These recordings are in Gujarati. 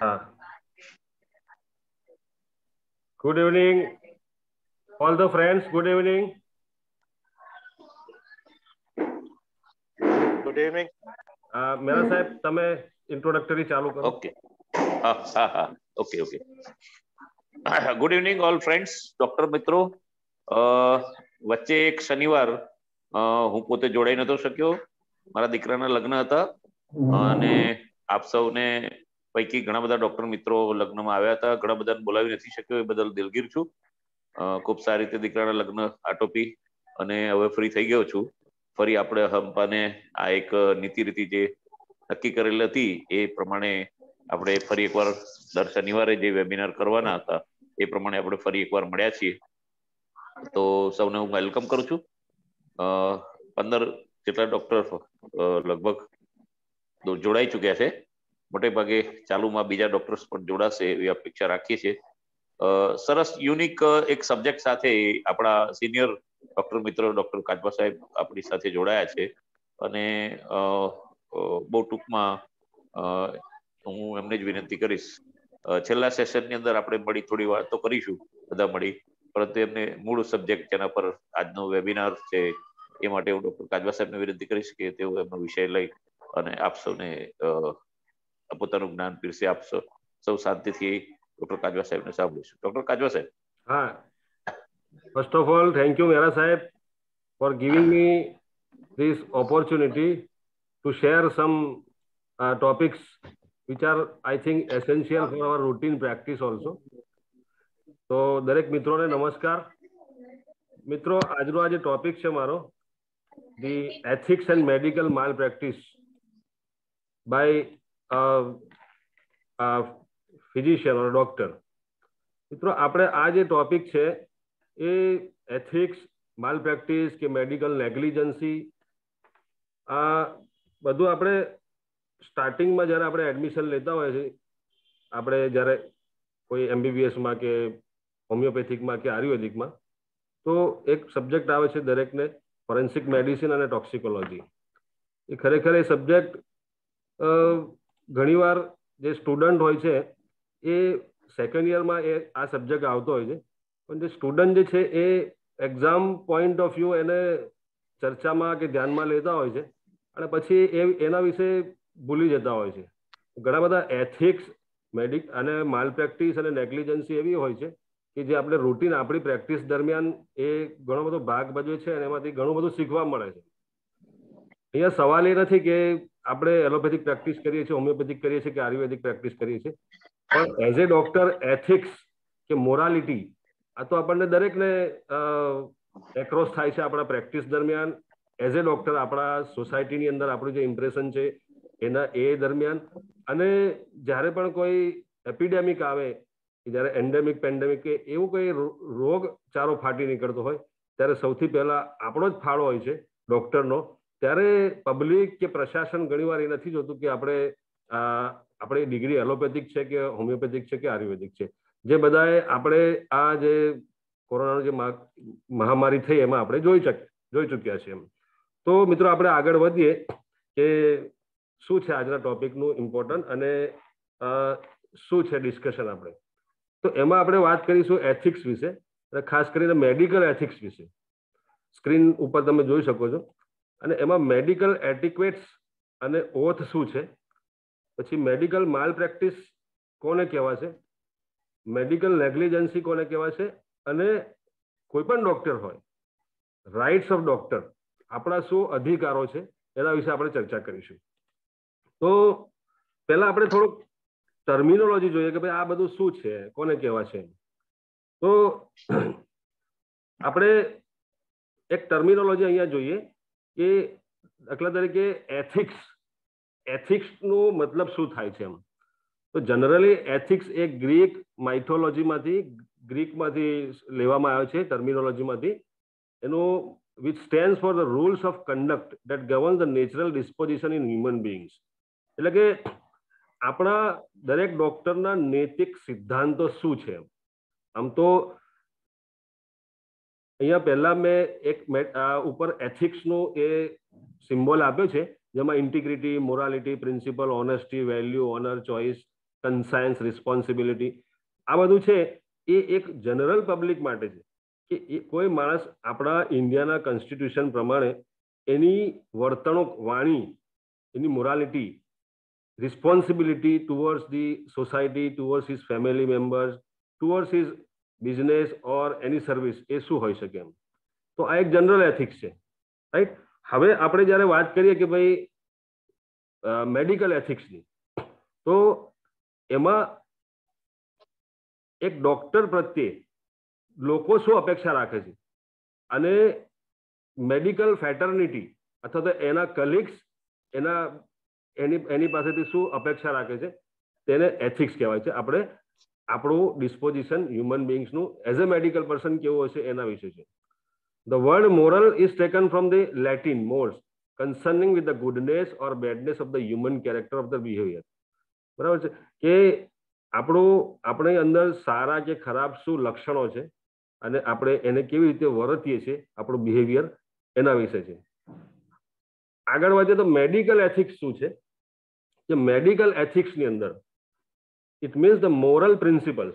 Good evening, all the friends. Good evening. Good evening. मेरा साहब તમે introductory ચાલુ કરો. Okay. Okay. Good evening, all friends. Doctor મિત્રો, વચ્ચે એક શનિવાર હું પોતે જોડાઈ નતો શક્યો. મારા દીકરાના લગ્ન હતા અને આપ સૌને પૈકી ઘણા બધા ડોક્ટર મિત્રો લગ્નમાં આવ્યા હતા. ઘણા બધાને બોલાવી નથી શક્યો, એ બદલ દિલગીર છું. ખૂબ સારી રીતે દીકરાના લગ્ન આટોપી અને હવે ફ્રી થઈ ગયો છું. ફરી આપણે હંપાને આ એક નીતિ રીતિ જે નક્કી કરેલ હતી એ પ્રમાણે આપણે ફરી એકવાર દર શનિવારે જે વેબિનાર કરવાના હતા એ પ્રમાણે આપણે ફરી એકવાર મળ્યા છીએ. તો સૌને હું વેલકમ કરું છું. 15 જેટલા ડોક્ટર લગભગ જોડાઈ ચુક્યા છે. મોટે ભાગે ચાલુમાં બીજા ડોક્ટર્સ પણ જોડાશે એવી અપેક્ષા રાખીએ છીએ. સરસ યુનિક એક સબ્જેક્ટ સાથે આપણા સિનિયર ડોક્ટર મિત્રો ડોક્ટર કાચબા સાહેબ આપણી સાથે જોડાયા છે અને બહુ ટૂંકમાં હું એમને જ વિનંતી કરીશ. છેલ્લા સેશનની અંદર આપણે મળી થોડી વાત તો કરીશું બધા મળી, પરંતુ એમને મૂળ સબ્જેક્ટ જેના પર આજનો વેબિનાર છે એ માટે હું ડોક્ટર કાચબા સાહેબને વિનંતી કરીશ કે તેઓ એમનો વિષય લઈ અને આપ સૌને પોતાનું જ્ઞાન પીરસે. આપ સૌ શાંતિથી ડોક્ટર કાચબા સાહેબને સાંભળીશું. ડોક્ટર કાચબા સાહેબ. હા, first of all, thank you, Mera Sahib, for giving me this opportunity to share some topics which are, I think, essential for our routine practice also. તો દરેક મિત્રોને નમસ્કાર. મિત્રો, આજનો આ જે ટોપિક છે મારો, the ethics and medical malpractice by physician or doctor. મિત્રો, આપણે આ જે ટોપિક છે એ એથિક્સ, માલપ્રેક્ટિસ કે મેડિકલ નેગ્લિજન્સી, આ બધું આપણે સ્ટાર્ટિંગમાં જ્યારે આપણે એડમિશન લેતા હોય છે, આપણે જ્યારે કોઈ MBBSમાં કે હોમિયોપેથિકમાં કે આયુર્વેદિકમાં, તો એક સબ્જેક્ટ આવે છે દરેકને, ફોરેન્સિક મેડિસિન અને ટોક્સિકોલોજી. એ ખરેખર એ સબ્જેક્ટ ઘણીવાર જે સ્ટુડન્ટ હોય છે એ સેકન્ડ યરમાં એ આ સબ્જેક્ટ આવતો હોય છે, પણ જે સ્ટુડન્ટ જે છે એ એક્ઝામ પોઈન્ટ ઓફ વ્યૂ એને ચર્ચામાં કે ધ્યાનમાં લેતા હોય છે અને પછી એના વિશે ભૂલી જતા હોય છે. ઘણા બધા એથિક્સ, અને માલપ્રેક્ટિસ અને નેગ્લિજન્સી એવી હોય છે કે જે આપણે રૂટીન આપણી પ્રેક્ટિસ દરમિયાન એ ઘણો બધો ભાગ ભજવે છે અને એમાંથી ઘણું બધું શીખવા મળે છે. અહીંયા સવાલ એ નથી કે આપણે એલોપેથિક પ્રેક્ટિસ કરીએ છીએ, હોમિયોપેથિક કરીએ છીએ કે આયુર્વેદિક પ્રેક્ટિસ કરીએ છીએ, પણ એઝ એ ડોક્ટર એથિક્સ કે મોરાલિટી આ તો આપણને દરેકને એક્રોસ થાય છે આપણા પ્રેક્ટિસ દરમિયાન. એઝ એ ડોક્ટર આપણા સોસાયટીની અંદર આપણું જે ઇમ્પ્રેશન છે એના એ દરમિયાન, અને જ્યારે પણ કોઈ એપિડેમિક આવે, જ્યારે એન્ડેમિક પેન્ડેમિક કે એવું કોઈ રોગચારો ફાટી નીકળતો હોય ત્યારે સૌથી પહેલા આપણો જ ફાળો હોય છે ડોક્ટરનો. ત્યારે પબ્લિક કે પ્રશાસન ઘણીવાર એ નથી જોતું કે આપણી ડિગ્રી એલોપેથિક છે કે હોમિયોપેથિક છે કે આયુર્વેદિક છે. જે બધાએ આપણે આ જે કોરોનાની જે મહામારી થઈ એમાં આપણે જોઈ ચૂક્યા છે. તો મિત્રો, આપણે આગળ વધીએ કે શું છે આજના ટોપિકનું ઇમ્પોર્ટન્ટ અને શું છે ડિસ્કશન આપણે. તો એમાં આપણે વાત કરીશું એથિક્સ વિશે, અને ખાસ કરીને મેડિકલ એથિક્સ વિશે. સ્ક્રીન ઉપર તમે જોઈ શકો છો. અને એમાં મેડિકલ એટિક્વેટ્સ અને ઓથ શું છે, પછી મેડિકલ માલપ્રેક્ટિસ કોને કહેવાશે, મેડિકલ નેગ્લિજન્સી કોને કહેવાશે, અને કોઈ પણ ડોક્ટર હોય, રાઇટ્સ ઓફ ડોક્ટર, આપણા શું અધિકારો છે એના વિશે આપણે ચર્ચા કરીશું. તો પહેલા આપણે થોડુંક ટર્મિનોલોજી જોઈએ કે ભાઈ આ બધું શું છે, કોને કહેવાશે. તો આપણે એક ટર્મિનોલોજી અહીંયા જોઈએ કે દાખલા તરીકે એથિક્સનો મતલબ શું થાય છે એમ. તો જનરલી એથિક્સ એ ગ્રીકમાંથી લેવામાં આવે છે, ટર્મિનોલોજીમાંથી. એનું which stands for the rules of conduct that govern the natural disposition in human beings. એટલે કે આપણા દરેક ડોક્ટરના નૈતિક સિદ્ધાંતો શું છે. આમ તો અહીંયા પહેલા મેં એક ઉપર એથિક્સનું એ સિમ્બોલ આપ્યો છે, જેમાં integrity, morality, principle, honesty, value, honour, choice conscience, responsibility, આ બધું છે એ એક જનરલ પબ્લિક માટે છે કે કોઈ માણસ આપણા ઇન્ડિયાના કોન્સ્ટિટ્યુશન પ્રમાણે એની વર્તણૂક, વાણી, એની morality, responsibility towards the society, towards his family members, towards his business or any service, એ શું હોઈ શકે એમ. તો આ એક જનરલ એથિક્સ છે, રાઈટ. હવે આપણે જ્યારે વાત કરીએ કે ભાઈ મેડિકલ એથિક્સની, તો એમાં એક ડોક્ટર પ્રત્યે લોકો શું અપેક્ષા રાખે છે, અને મેડિકલ ફેટર્નિટી અથવા તો એના કલીગ્સ એની પાસેથી શું અપેક્ષા રાખે છે, તેને એથિક્સ કહેવાય છે. આપણે આપણું ડિસ્પોઝિશન હ્યુમન બિંગ્સનું એઝ અ મેડિકલ પર્સન કેવું હશે એના વિશે છે. The word moral is taken from the Latin mores, concerning with the goodness or badness of the human character of the behaviour. બરાબર છે કે આપણી અંદર સારા કે ખરાબ શું લક્ષણો છે અને આપણે એને કેવી રીતે વર્તીએ છીએ, આપણું બિહેવિયર, એના વિશે છે. આગળ વધે તો મેડિકલ એથિક્સ શું છે, કે મેડિકલ એથિક્સની અંદર it means the moral principles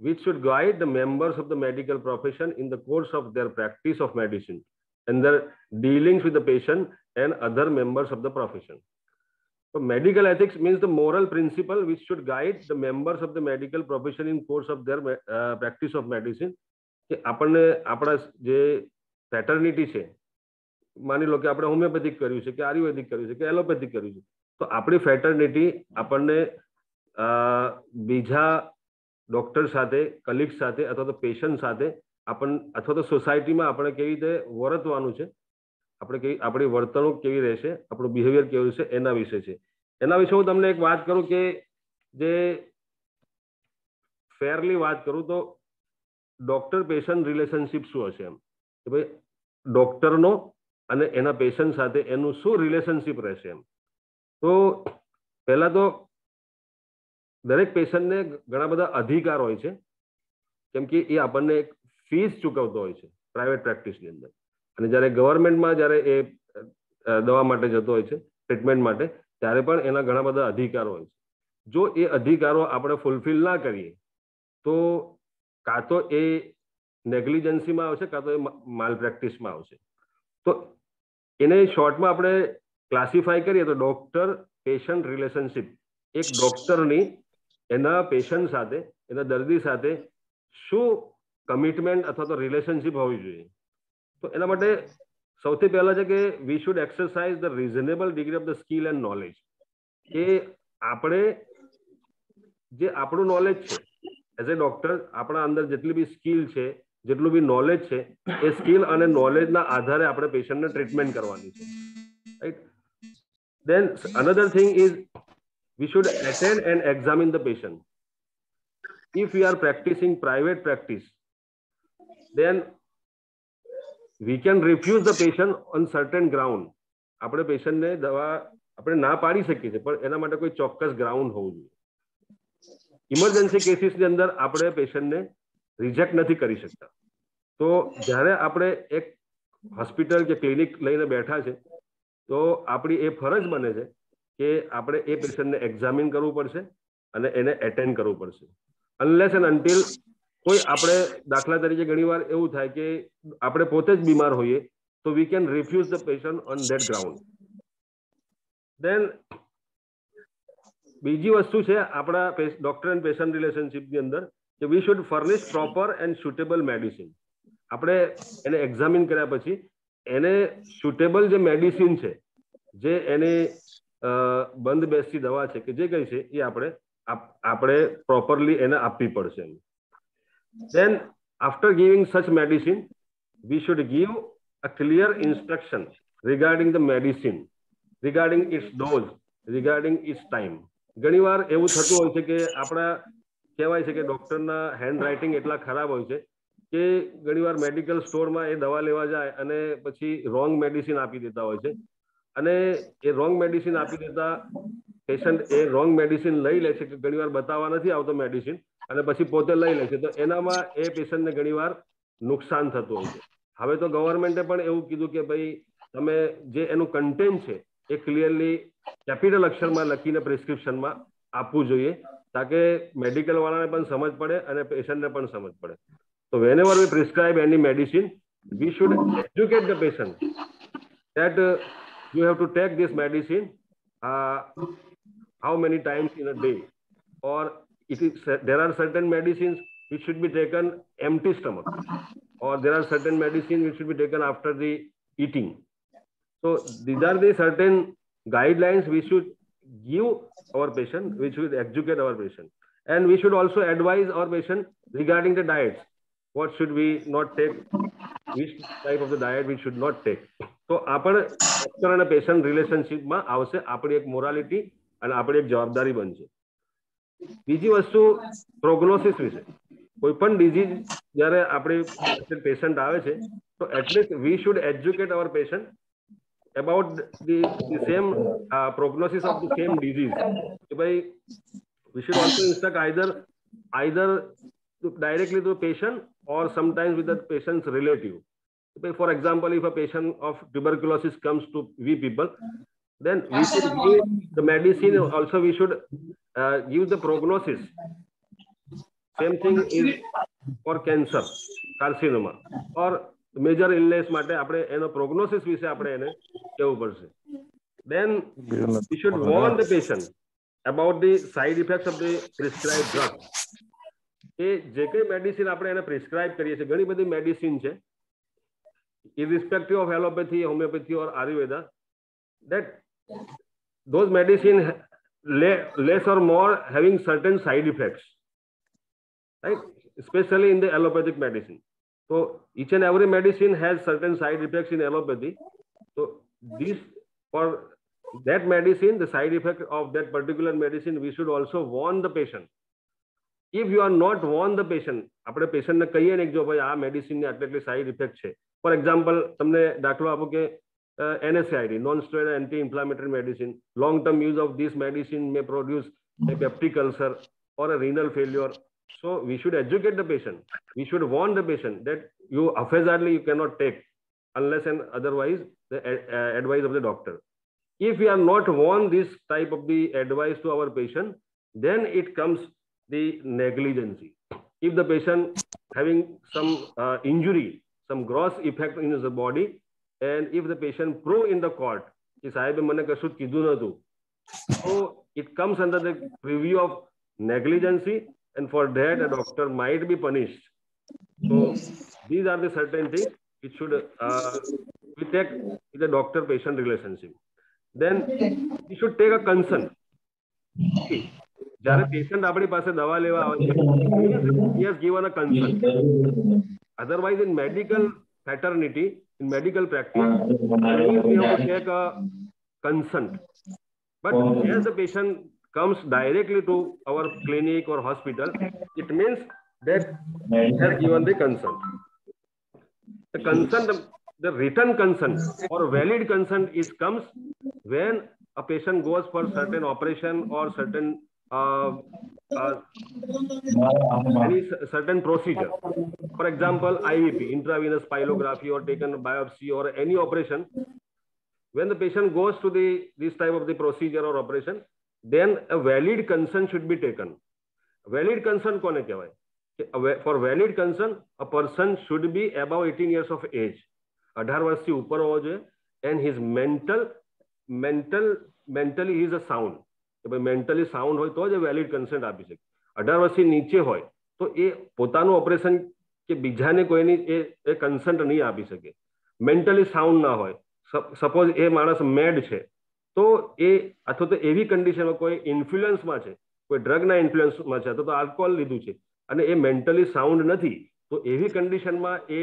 which should guide the members of the medical profession in the course of their practice of medicine and their dealings with the patient and other members of the profession. So medical ethics means the moral principle which should guide the members of the medical profession in course of their practice of medicine. કે આપણને આપણા જે ફેટર્નિટી છે, માની લો કે આપણે હોમિયોપેથિક કર્યું છે કે આયુર્વેદિક કર્યું છે કે એલોપેથિક કર્યું છે, તો આપણી ફેટર્નિટી આપણને બીજા ડોક્ટર સાથે, કલીગ સાથે અથવા તો પેશન્ટ સાથે અથવા તો સોસાયટીમાં આપણે કેવી રીતે વર્તવાનું છે, આપણી વર્તણૂક કેવી રહેશે, આપણું બિહેવિયર કેવું રહેશે, એના વિશે છે. એના વિશે હું તમને એક વાત કરું કે જે ફેરલી વાત કરું તો ડોક્ટર પેશન્ટ રિલેશનશિપ શું હશે એમ, કે ભાઈ ડોક્ટરનો અને એના પેશન્ટ સાથે એનું શું રિલેશનશિપ રહેશે એમ. તો પહેલા તો દરેક પેશન્ટને ઘણા બધા અધિકાર હોય છે, કેમ કે એ આપણને એક ફીસ ચૂકવતો હોય છે પ્રાઇવેટ પ્રેક્ટિસની અંદર, અને જ્યારે ગવર્મેન્ટમાં જ્યારે એ દવા માટે જતો હોય છે, ટ્રીટમેન્ટ માટે, ત્યારે પણ એના ઘણા બધા અધિકારો હોય છે. જો એ અધિકારો આપણે ફૂલફિલ ના કરીએ તો કાં તો એ નેગ્લિજન્સીમાં આવશે, કાં તો એ માલ પ્રેક્ટિસમાં આવશે. તો એને શોર્ટમાં આપણે ક્લાસિફાય કરીએ તો ડોક્ટર પેશન્ટ રિલેશનશિપ, એક ડોક્ટરની એના પેશન્ટ સાથે, એના દર્દી સાથે શું કમિટમેન્ટ અથવા તો રિલેશનશિપ હોવી જોઈએ. તો એના માટે સૌથી પહેલા છે કે we should exercise the reasonable degree of the skill and knowledge, કે આપણે જે આપણું નોલેજ છે એઝ એ ડોક્ટર, આપણા અંદર જેટલી બી સ્કિલ છે, જેટલું બી નોલેજ છે, એ સ્કિલ અને નોલેજના આધારે આપણે પેશન્ટને ટ્રીટમેન્ટ કરવાની છે, right. Then another thing is we should attend and examine the patient. If we are practicing private practice, then we can refuse the patient on certain ground. આપણે પેશન્ટને દવા આપણે ના પાડી શકીએ છીએ, પણ એના માટે કોઈ ચોક્કસ ગ્રાઉન્ડ હોવું જોઈએ. ઇમરજન્સી કેસીસની અંદર આપણે પેશન્ટને રિજેક્ટ નથી કરી શકતા. તો જ્યારે આપણે એક હોસ્પિટલ કે ક્લિનિક લઈને બેઠા છે, તો આપણી એ ફરજ બને છે કે આપણે એ પેશન્ટને એક્ઝામિન કરવું પડશે અને એને એટેન્ડ કરવું પડશે. અનલેસ એન્ડ અનટિલ કોઈ આપણે, દાખલા તરીકે ઘણીવાર એવું થાય કે આપણે પોતે જ બીમાર હોઈએ, તો we can refuse the patient on that ground. Then બીજી વસ્તુ છે આપણા ડોક્ટર એન્ડ પેશન્ટ રિલેશનશિપની અંદર કે we should furnish proper and suitable medicine. આપણે એને એક્ઝામિન કર્યા પછી એને સુટેબલ જે મેડિસિન છે, જે એની બંધ બેસતી દવા છે કે જે કઈ છે, એ આપણે પ્રોપરલી એને આપવી પડશે. Then after giving such medicine, we should give a clear instruction regarding the medicine, regarding its dose, regarding its time. ઘણીવાર એવું થતું હોય છે કે આપણા કહેવાય છે કે ડોક્ટરના હેન્ડ રાઇટિંગ એટલા ખરાબ હોય છે કે ઘણીવાર મેડિકલ સ્ટોરમાં એ દવા લેવા જાય અને પછી રોંગ મેડિસિન આપી દેતા હોય છે, અને એ રોંગ મેડિસિન આપી દેતા પેશન્ટ એ રોંગ મેડિસિન લઈ લે છે, કે ઘણીવાર બતાવવા નથી આવતો મેડિસિન, અને પછી પોતે લઈ લે છે, તો એનામાં એ પેશન્ટને ઘણીવાર નુકસાન થતું હોય છે. હવે તો ગવર્મેન્ટે પણ એવું કીધું કે ભાઈ તમે જે એનું કન્ટેન્ટ છે એ ક્લિયરલી કેપિટલ અક્ષરમાં લખીને પ્રિસ્ક્રિપ્શનમાં આપવું જોઈએ તાકે મેડિકલ વાળાને પણ સમજ પડે અને પેશન્ટને પણ સમજ પડે. So whenever we prescribe any medicine, we should educate the patient that you have to take this medicine how many times in a day, or there are certain medicines which should be taken empty stomach, or there are certain medicines which should be taken after the eating. So these are the certain guidelines we should give our patient, we should educate our patient, and we should also advise our patient regarding the diets. What should we not take, which type of the diet we should not take. તો આપણે ડોક્ટર અને પેશન્ટ રિલેશનશિપમાં આવશે આપણી એક મોરાલિટી અને આપણી એક જવાબદારી બનશે. બીજી વસ્તુ પ્રોગ્નોસિસ વિશે. કોઈ પણ ડિઝીઝ જ્યારે આપણી પેશન્ટ આવે છે તો at least we should educate our patient about the same prognosis of the same disease. We should also instruct either directly to the patient or sometimes with the patient's relative. For example, if a patient of tuberculosis comes to we people, then we should give the medicine. Also, we should give the prognosis. Same thing is for cancer, carcinoma, or major illness માટે આપણે એનો પ્રોગ્નોસિસ વિશે આપણે એને કહેવું પડશે. Then we should warn the patient about the side effects of the prescribed drug. એ જે કઈ મેડિસિન આપણે એને પ્રિસ્ક્રાઇબ કરીએ છીએ, ઘણી બધી મેડિસિન છે, irrespective of allopathy, homeopathy or Ayurveda, that those medicine less or more having certain side effects, right? Especially in the allopathic medicine. So each and every medicine has certain side effects in allopathy. So this, for that medicine, the side effect of that particular medicine, we should also warn the patient. If you are not warn the patient, આપણે પેશન્ટને કહીએ ને કે જો ભાઈ આ મેડિસિનને આટલી સાઇડ ઇફેક્ટ છે. ફોર એક્ઝામ્પલ તમને દાખલો આપો કે NSAID, non steroid anti inflammatory medicine, long term use of this medicine may produce a peptic ulcer or a renal failure. So we should educate the patient. We should warn the patient that you haphazardly you cannot take unless and otherwise the advice of the doctor. If we are not warn this type of the advice to our patient, then it comes the negligence. If the patient having some injury, some gross effect in his body, and if the patient prove in the court कि साहेब मैंने कशुं ज कीधुं नहोतुं, so it comes under the review of negligence, and for that a doctor might be punished. So these are the certain things which should we take with the doctor patient relationship. Then we should take a consent. જ્યારે પેશન્ટ આપણી પાસે દવા લેવા આવે છે, he has given a consent. Otherwise in medical fraternity, in medical practice, we have to take a consent. But as the patient comes directly to our clinic or hospital, it means that he has given the consent. The consent, the written consent or valid consent comes when a patient goes for certain operation or certain any certain procedure. For example, IVP, intravenous pyelography, or taken biopsy or any operation. When the patient goes to this type of the procedure or operation, then a valid consent should be taken. Valid consent કોને કહેવાય? For valid consent, a person should be above 18 years of age. 18 વર્ષથી ઉપર હોવો જોઈએ, and his mentally he is a sound. Mentally sound હોય તો જ વેલિડ કન્સન્ટ આપી શકે. 18 વર્ષથી નીચે હોય તો એ પોતાનું ઓપરેશન કે બીજાને કોઈની એ કન્સન્ટ નહીં આપી શકે. મેન્ટલી સાઉન્ડ ના હોય, સપોઝ એ માણસ મેડ છે તો એ, અથવા તો એવી કન્ડિશનમાં કોઈ ઇન્ફ્લુઅન્સમાં છે, કોઈ ડ્રગના ઇન્ફ્લુઅન્સમાં છે, અથવા તો આલ્કોહોલ લીધું છે અને એ મેન્ટલી સાઉન્ડ નથી, તો એવી કન્ડિશનમાં એ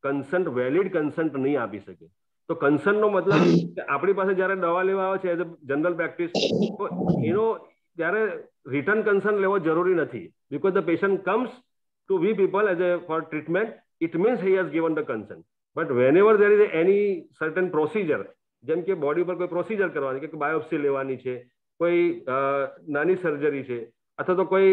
કન્સન્ટ વેલિડ કન્સન્ટ નહીં આપી શકે. તો કન્સર્નનો મતલબ કે આપણી પાસે જ્યારે દવા લેવા આવે છે એઝ અ જનરલ પ્રેક્ટિસ, તો એનો ત્યારે રિટર્ન કન્સર્ન લેવો જરૂરી નથી. Because the patient comes to we people as a for treatment, it means he has given the concern. But whenever there is any certain procedure, જેમ કે બોડી પર કોઈ પ્રોસિજર કરવાની, કે બાયોપ્સી લેવાની છે, કોઈ નાની સર્જરી છે, અથવા તો કોઈ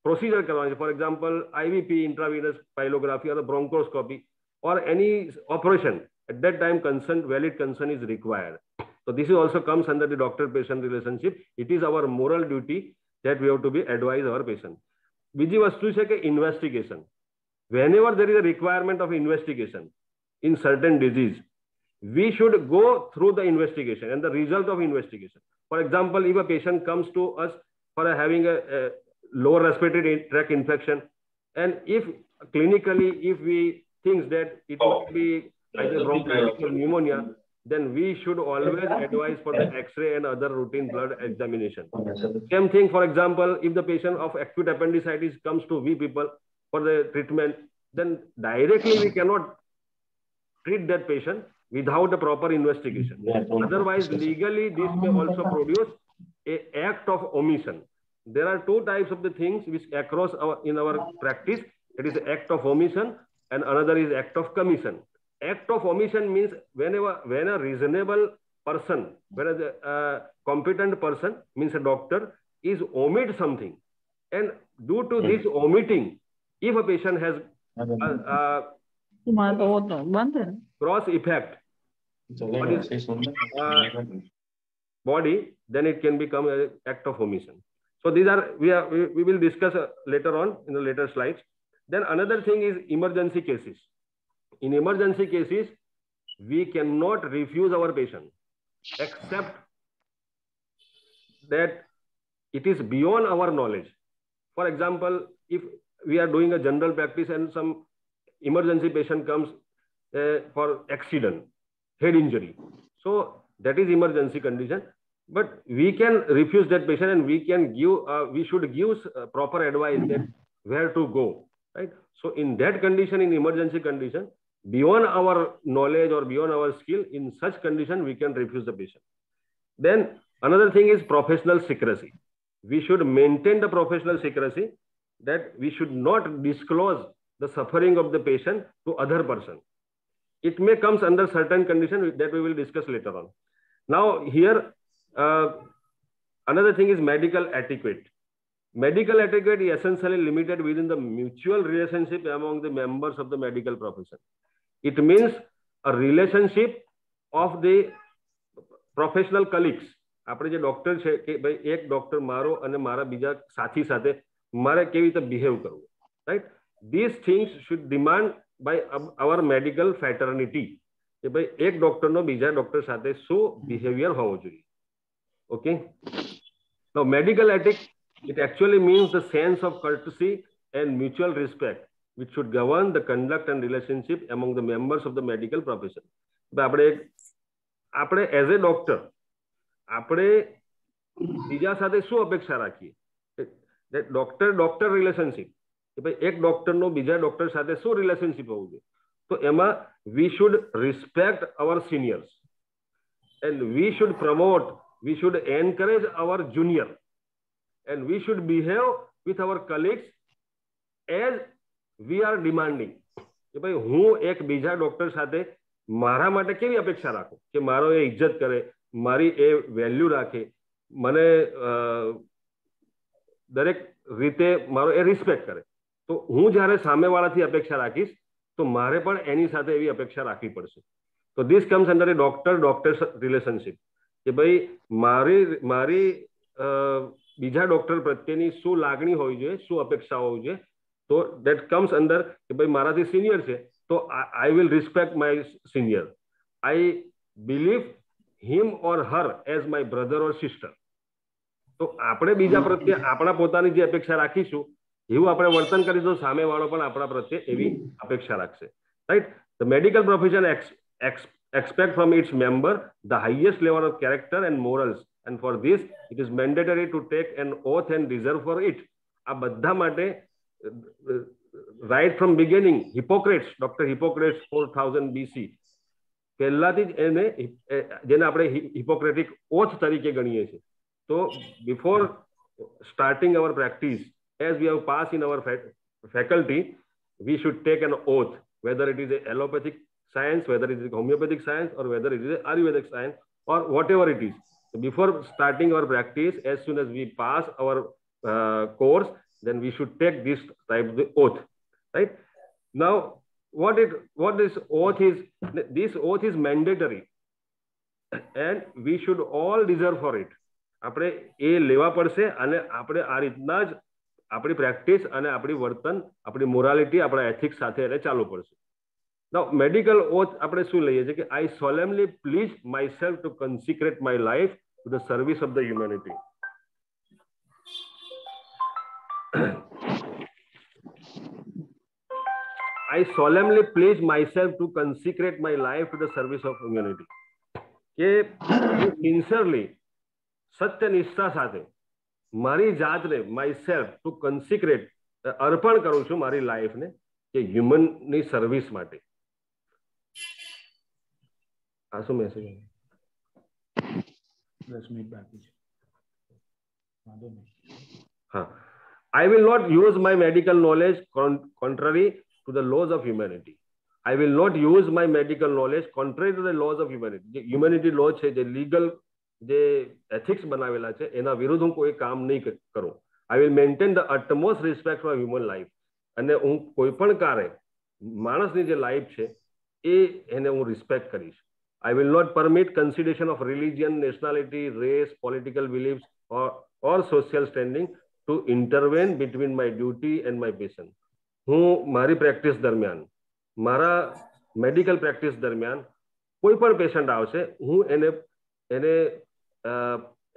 પ્રોસિજર કરવાની છે, for example IVP, intravenous pyelography, or bronchoscopy, or any operation, at that time consent, valid consent is required. So this is also comes under the doctor-patient relationship. It is our moral duty that we have to be advise our patient. બીજી વસ્તુ છે કે investigation. Whenever there is a requirement of investigation in certain disease, we should go through the investigation and the result of investigation. For example, if a patient comes to us for having a lower respiratory tract infection, and if clinically, if we think that it might be either bronchitis or pneumonia, then we should always advise for the X-ray and other routine blood examination. Same thing, for example, if the patient of acute appendicitis comes to we people for the treatment, then directly we cannot treat that patient without a proper investigation. Otherwise, legally, this may also produce an act of omission. There are two types of the things which across in our practice. It is act of omission and another is act of commission. Act of omission means when a reasonable person, when a competent person, means a doctor, is omit something, and due to this omitting, if a patient has cross effect on his body, then it can become an act of omission. So these are we will discuss later on in the later slides. Then another thing is emergency cases. In emergency cases, we cannot refuse our patient except that it is beyond our knowledge. For example, if we are doing a general practice and some emergency patient comes for accident, head injury, so that is emergency condition. But we can refuse that patient and we can give, we should give proper advice that where to go, right? So in that condition, in emergency condition, beyond our knowledge or beyond our skill, in such condition, we can refuse the patient. Then another thing is professional secrecy. We should maintain the professional secrecy, that we should not disclose the suffering of the patient to other person. It may comes under certain condition that we will discuss later on. Now here, another thing is medical etiquette. Medical etiquette is essentially limited within the mutual relationship among the members of the medical profession. It means a relationship of the professional colleagues. આપણે જે ડોક્ટર છે કે ભાઈ એક ડોક્ટર મારો અને મારા બીજા સાથી સાથે મારે કેવી રીતે બિહેવ કરવું, right? These things should demand by our medical fraternity કે ભાઈ એક ડોક્ટરનો બીજા ડોક્ટર સાથે શું બિહેવિયર હોવો જોઈએ. Okay. Now medical ethics, it actually means the sense of courtesy and mutual respect which should govern the conduct and relationship among the members of the medical profession. આપણે as a doctor આપણે બીજા સાથે શું અપેક્ષા રાખીએ? ડોક્ટર રિલેશનશિપ, કે ભાઈ એક ડોક્ટરનો બીજા ડોક્ટર સાથે શું રિલેશનશિપ હોવું જોઈએ? તો એમાં we should respect our seniors and we should promote, we should encourage our junior and we should behave with our colleagues as we are demanding. કે ભાઈ હું એક બીજા ડોક્ટર સાથે મારા માટે કેવી અપેક્ષા રાખું કે મારો એ ઇજ્જત કરે, મારી એ વેલ્યુ રાખે, મને દરેક રીતે મારો એ રિસ્પેક્ટ કરે. તો હું જ્યારે સામેવાળાથી અપેક્ષા રાખીશ તો મારે પણ એની સાથે એવી અપેક્ષા રાખવી પડશે. તો this comes under A doctor relationship કે ભાઈ મારી બીજા ડોક્ટર પ્રત્યેની શું લાગણી હોવી જોઈએ, શું અપેક્ષા હોવી જોઈએ. તો દેટ કમ્સ અંડર કે ભાઈ મારાથી સિનિયર છે તો આઈ will respect my senior. I believe him or her as my brother or sister. તો આપણે બીજા પ્રત્યે આપણા પોતાની જે અપેક્ષા રાખીશું એવું આપણે વર્તન કરીશું, સામેવાળો પણ આપણા પ્રત્યે એવી અપેક્ષા રાખશે, right? The medical profession expect from its member the highest level of character and morals, and for this it is mandatory to take an oath and reserve for it. આ બધા માટે right from beginning, Hippocrates, Dr. Hippocrates 4000 BC, પહેલાથી જ એને જેને આપણે હિપોક્રેટિક ઓથ તરીકે ગણીએ છીએ. તો before starting our practice, as we have passed in our faculty, we should take an oath, whether it is a allopathic science, whether it is a homeopathic science, or whether it is a Ayurvedic science, or whatever it is. So before starting our practice, as soon as we pass our course, then we should take this type of the oath, right? Now, what this oath is, this oath is mandatory. And we should all deserve four it. આપણે એ લેવા પડશે અને આપણે આ રીતના જ આપણી પ્રેક્ટિસ અને આપણી વર્તન, આપણી મોરાલિટી, આપણા એથિક્સ સાથે એને ચાલુ પડશે. નાઉ મેડિકલ ઓથ આપણે શું લઈએ છીએ કે I solemnly pledge myself to consecrate my life to the service of the humanity. I solemnly pledge myself to consecrate my life to the service of humanity. કે હું સિન્સિયરલી સત્ય નિષ્ઠા સાથે મારી જાતને માય સેલ્ફ ટુ કન્સિક્રેટ અર્પણ કરું છું મારી લાઈફને કે હ્યુમનની સર્વિસ માટે. આ શું મેસેજ? 10 મિનિટ બાકી છે. હા. I will not use my medical knowledge contrary to the laws of humanity. I will not use my medical knowledge contrary to the laws of humanity. જે હ્યુમેનિટી લો છે, જે લીગલ જે એથિક્સ બનાવેલા છે, એના વિરુદ્ધ હું કોઈ કામ નહીં કરું. I will maintain the utmost respect for human life. અને હું કોઈ પણ કાર્ય માણસની જે લાઈફ છે એને હું રિસ્પેક્ટ કરીશ. I will not permit consideration of religion, nationality, race, political beliefs or social standing to intervene between my duty and my patient. હું મારી પ્રેક્ટિસ દરમિયાન, મારા મેડિકલ પ્રેક્ટિસ દરમિયાન કોઈ પણ પેશન્ટ આવશે, હું એને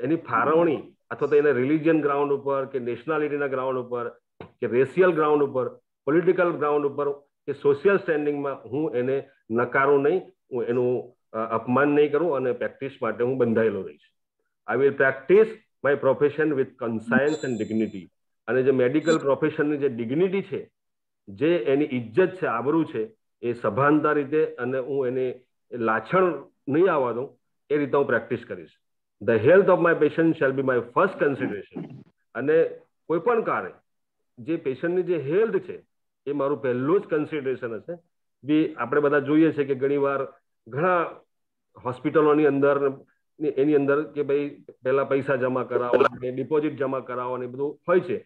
એની ફાળવણી અથવા તો એને રિલિજિયન ગ્રાઉન્ડ ઉપર કે નેશનાલિટીના ગ્રાઉન્ડ ઉપર કે રેશિયલ ગ્રાઉન્ડ ઉપર, પોલિટિકલ ગ્રાઉન્ડ ઉપર કે સોશિયલ સ્ટેન્ડિંગમાં હું એને નકારું નહીં, હું એનું અપમાન નહીં કરું અને પ્રેક્ટિસ માટે હું બંધાયેલો રહીશ. I will practise my profession with conscience and dignity. અને જે મેડિકલ પ્રોફેશનની જે ડિગ્નિટી છે, જે એની ઇજ્જત છે, આબરૂ છે, એ સભાનતા રીતે અને હું એને લાછણ નહીં આવવા દઉં એ રીતે હું પ્રેક્ટિસ કરીશ. The health of my patient shall be my first consideration. અને કોઈ પણ કાર્ય જે પેશન્ટની જે હેલ્થ છે એ મારું પહેલું જ કન્સિડરેશન હશે. બી આપણે બધા જોઈએ છે કે ઘણીવાર ઘણા હોસ્પિટલોની અંદર એની અંદર કે ભાઈ પહેલા પૈસા જમા કરાવો, ડિપોઝિટ જમા કરાવો ને બધું હોય છે.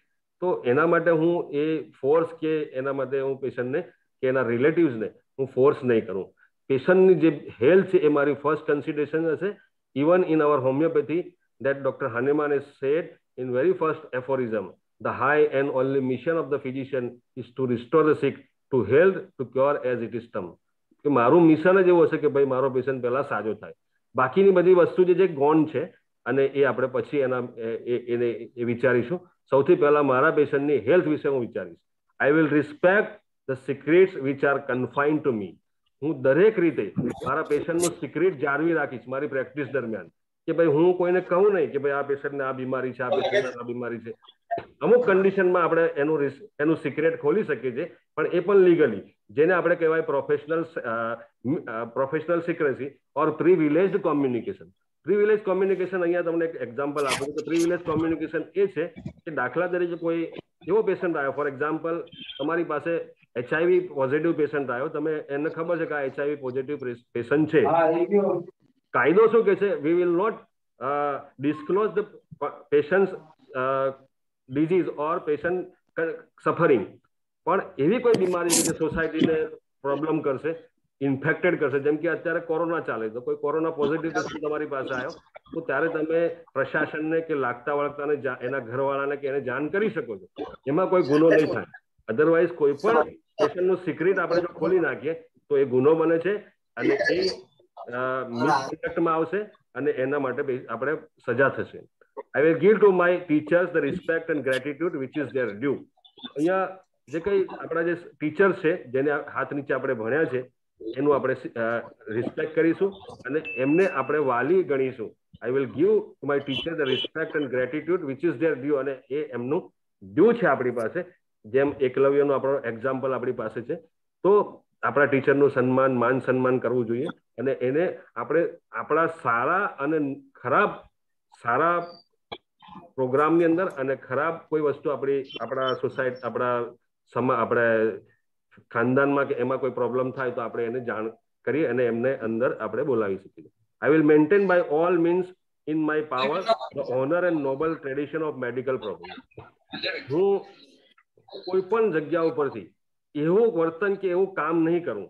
તો એના માટે હું એ ફોર્સ કે એના માટે હું પેશન્ટને કે એના રિલેટિવ્સને હું ફોર્સ નહીં કરું. પેશન્ટની જે હેલ્થ છે એ મારી ફર્સ્ટ કન્સિડરેશન હશે. Even in our homeopathy that Dr. Hahnemann has said in very first aphorism, the high and only mission of the physician is to restore the sick to health, to cure as it is termed. કે મારું મિશન જ એવું હશે કે ભાઈ મારો પેશન્ટ પહેલા સાજો થાય. બાકીની બધી વસ્તુ જે ગોન છે અને એ આપણે પછી એને વિચારીશું. સૌથી પહેલા મારા પેશન્ટની હેલ્થ વિશે હું વિચારીશ. I will respect the secrets which are confined to me. હું દરેક રીતે મારા પેશન્ટનું સિક્રેટ જાળવી રાખીશ મારી પ્રેક્ટિસ દરમિયાન. કે ભાઈ હું કોઈને કહું નહીં કે ભાઈ આ પેશન્ટને આ બીમારી છે, આ પેશન્ટને આ બીમારી છે. અમુક કન્ડિશનમાં આપણે એનું સિક્રેટ ખોલી શકીએ છીએ, પણ એ પણ લીગલી, જેને આપણે કહેવાય પ્રોફેશનલ સિક્રેસી ઓર પ્રિવિલેજ્ડ કોમ્યુનિકેશન. પ્રિવિલેજ કોમ્યુનિકેશન, અહીંયા તમને એક એક્ઝામ્પલ આપું કે પ્રિવિલેજ કોમ્યુનિકેશન એ છે કે દાખલા તરીકે કોઈ એવો પેશન્ટ આવ્યો, ફોર એક્ઝામ્પલ તમારી પાસે HIV પોઝિટિવ પેશન્ટ આવ્યો, તમે એને ખબર છે કે આ HIV પોઝિટિવ પેશન્ટ છે. કાયદો શું કે છે? We will not disclose the patient's disease or patient suffering. પણ એવી કોઈ બીમારી છે કે સોસાયટીને પ્રોબ્લેમ કરશે, ઇન્ફેક્ટેડ કરશે, જેમ કે અત્યારે કોરોના ચાલે, તો કોઈ કોરોના પોઝિટિવ પેશન્ટ તમારી પાસે આવ્યો તો ત્યારે તમે પ્રશાસનને કે લાગતા વળગતાને એના ઘરવાળાને કે એને જાણ કરી શકો છો. એમાં કોઈ ગુનો નહીં થાય. અધરવાઇઝ કોઈ પણ પેશન્ટનું સિક્રેટ આપણે જો ખોલી નાખીએ તો એ ગુનો બને છે અને એ મિસકન્ડક્ટમાં આવશે અને એના માટે આપણે સજા થશે. I will give to my teachers the respect and gratitude which is their due. અહીંયા જે કઈ આપણા જે ટીચર્સ છે જેને હાથ નીચે આપણે ભણ્યા છે એનું આપણે રિસ્પેક્ટ કરીશું અને એમને આપણે વાલી ગણીશું. I will give to my teacher the respect and gratitude which is their due. અને એ એમનું ડ્યુ છે આપણી પાસે. જેમ એકલવ્યનું આપણો એક્ઝામ્પલ આપણી પાસે છે. તો આપણા ટીચરનું સન્માન, માન સન્માન કરવું જોઈએ અને એને આપણે આપણા સારા અને ખરાબ, સારા પ્રોગ્રામની અંદર અને ખરાબ કોઈ વસ્તુ આપણા સોસાયટી, આપણે ખાનદાનમાં કે એમાં કોઈ પ્રોબ્લેમ થાય તો આપણે એને જાણ કરી અને એમને અંદર આપણે બોલાવી શકીએ. I will maintain by all means in my power the honour and noble tradition of medical profession. હું કોઈ પણ જગ્યા ઉપરથી એવું વર્તન કે એવું કામ નહીં કરું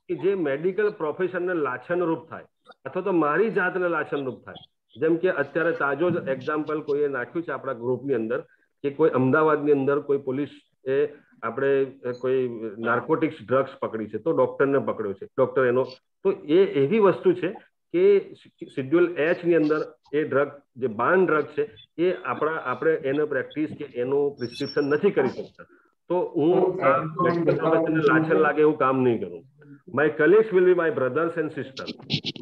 કે જે મેડિકલ પ્રોફેશનને લાછનરૂપ થાય અથવા તો મારી જાતને લાછનરૂપ થાય. જેમ કે અત્યારે તાજો જ એક્ઝામ્પલ કોઈએ નાખ્યું છે આપણા ગ્રુપની અંદર કે કોઈ અમદાવાદની અંદર કોઈ પોલીસ એ આપણે કોઈ નાર્કોટિક્સ ડ્રગ્સ પકડી છે તો ડોક્ટરને પકડ્યો છે. ડોક્ટર એનો તો એ એવી વસ્તુ છે કે શેડ્યુલ H ની અંદર એ ડ્રગ જે બાન ડ્રગ છે એ આપણે એને પ્રેક્ટિસ કે એનું પ્રિસ્ક્રિપ્શન નથી કરી શકતા. તો હું આ મેડિકલ પ્રોફેશનને લાછન લાગે એવું કામ નહીં કરું. My colleagues will be my brothers and sister.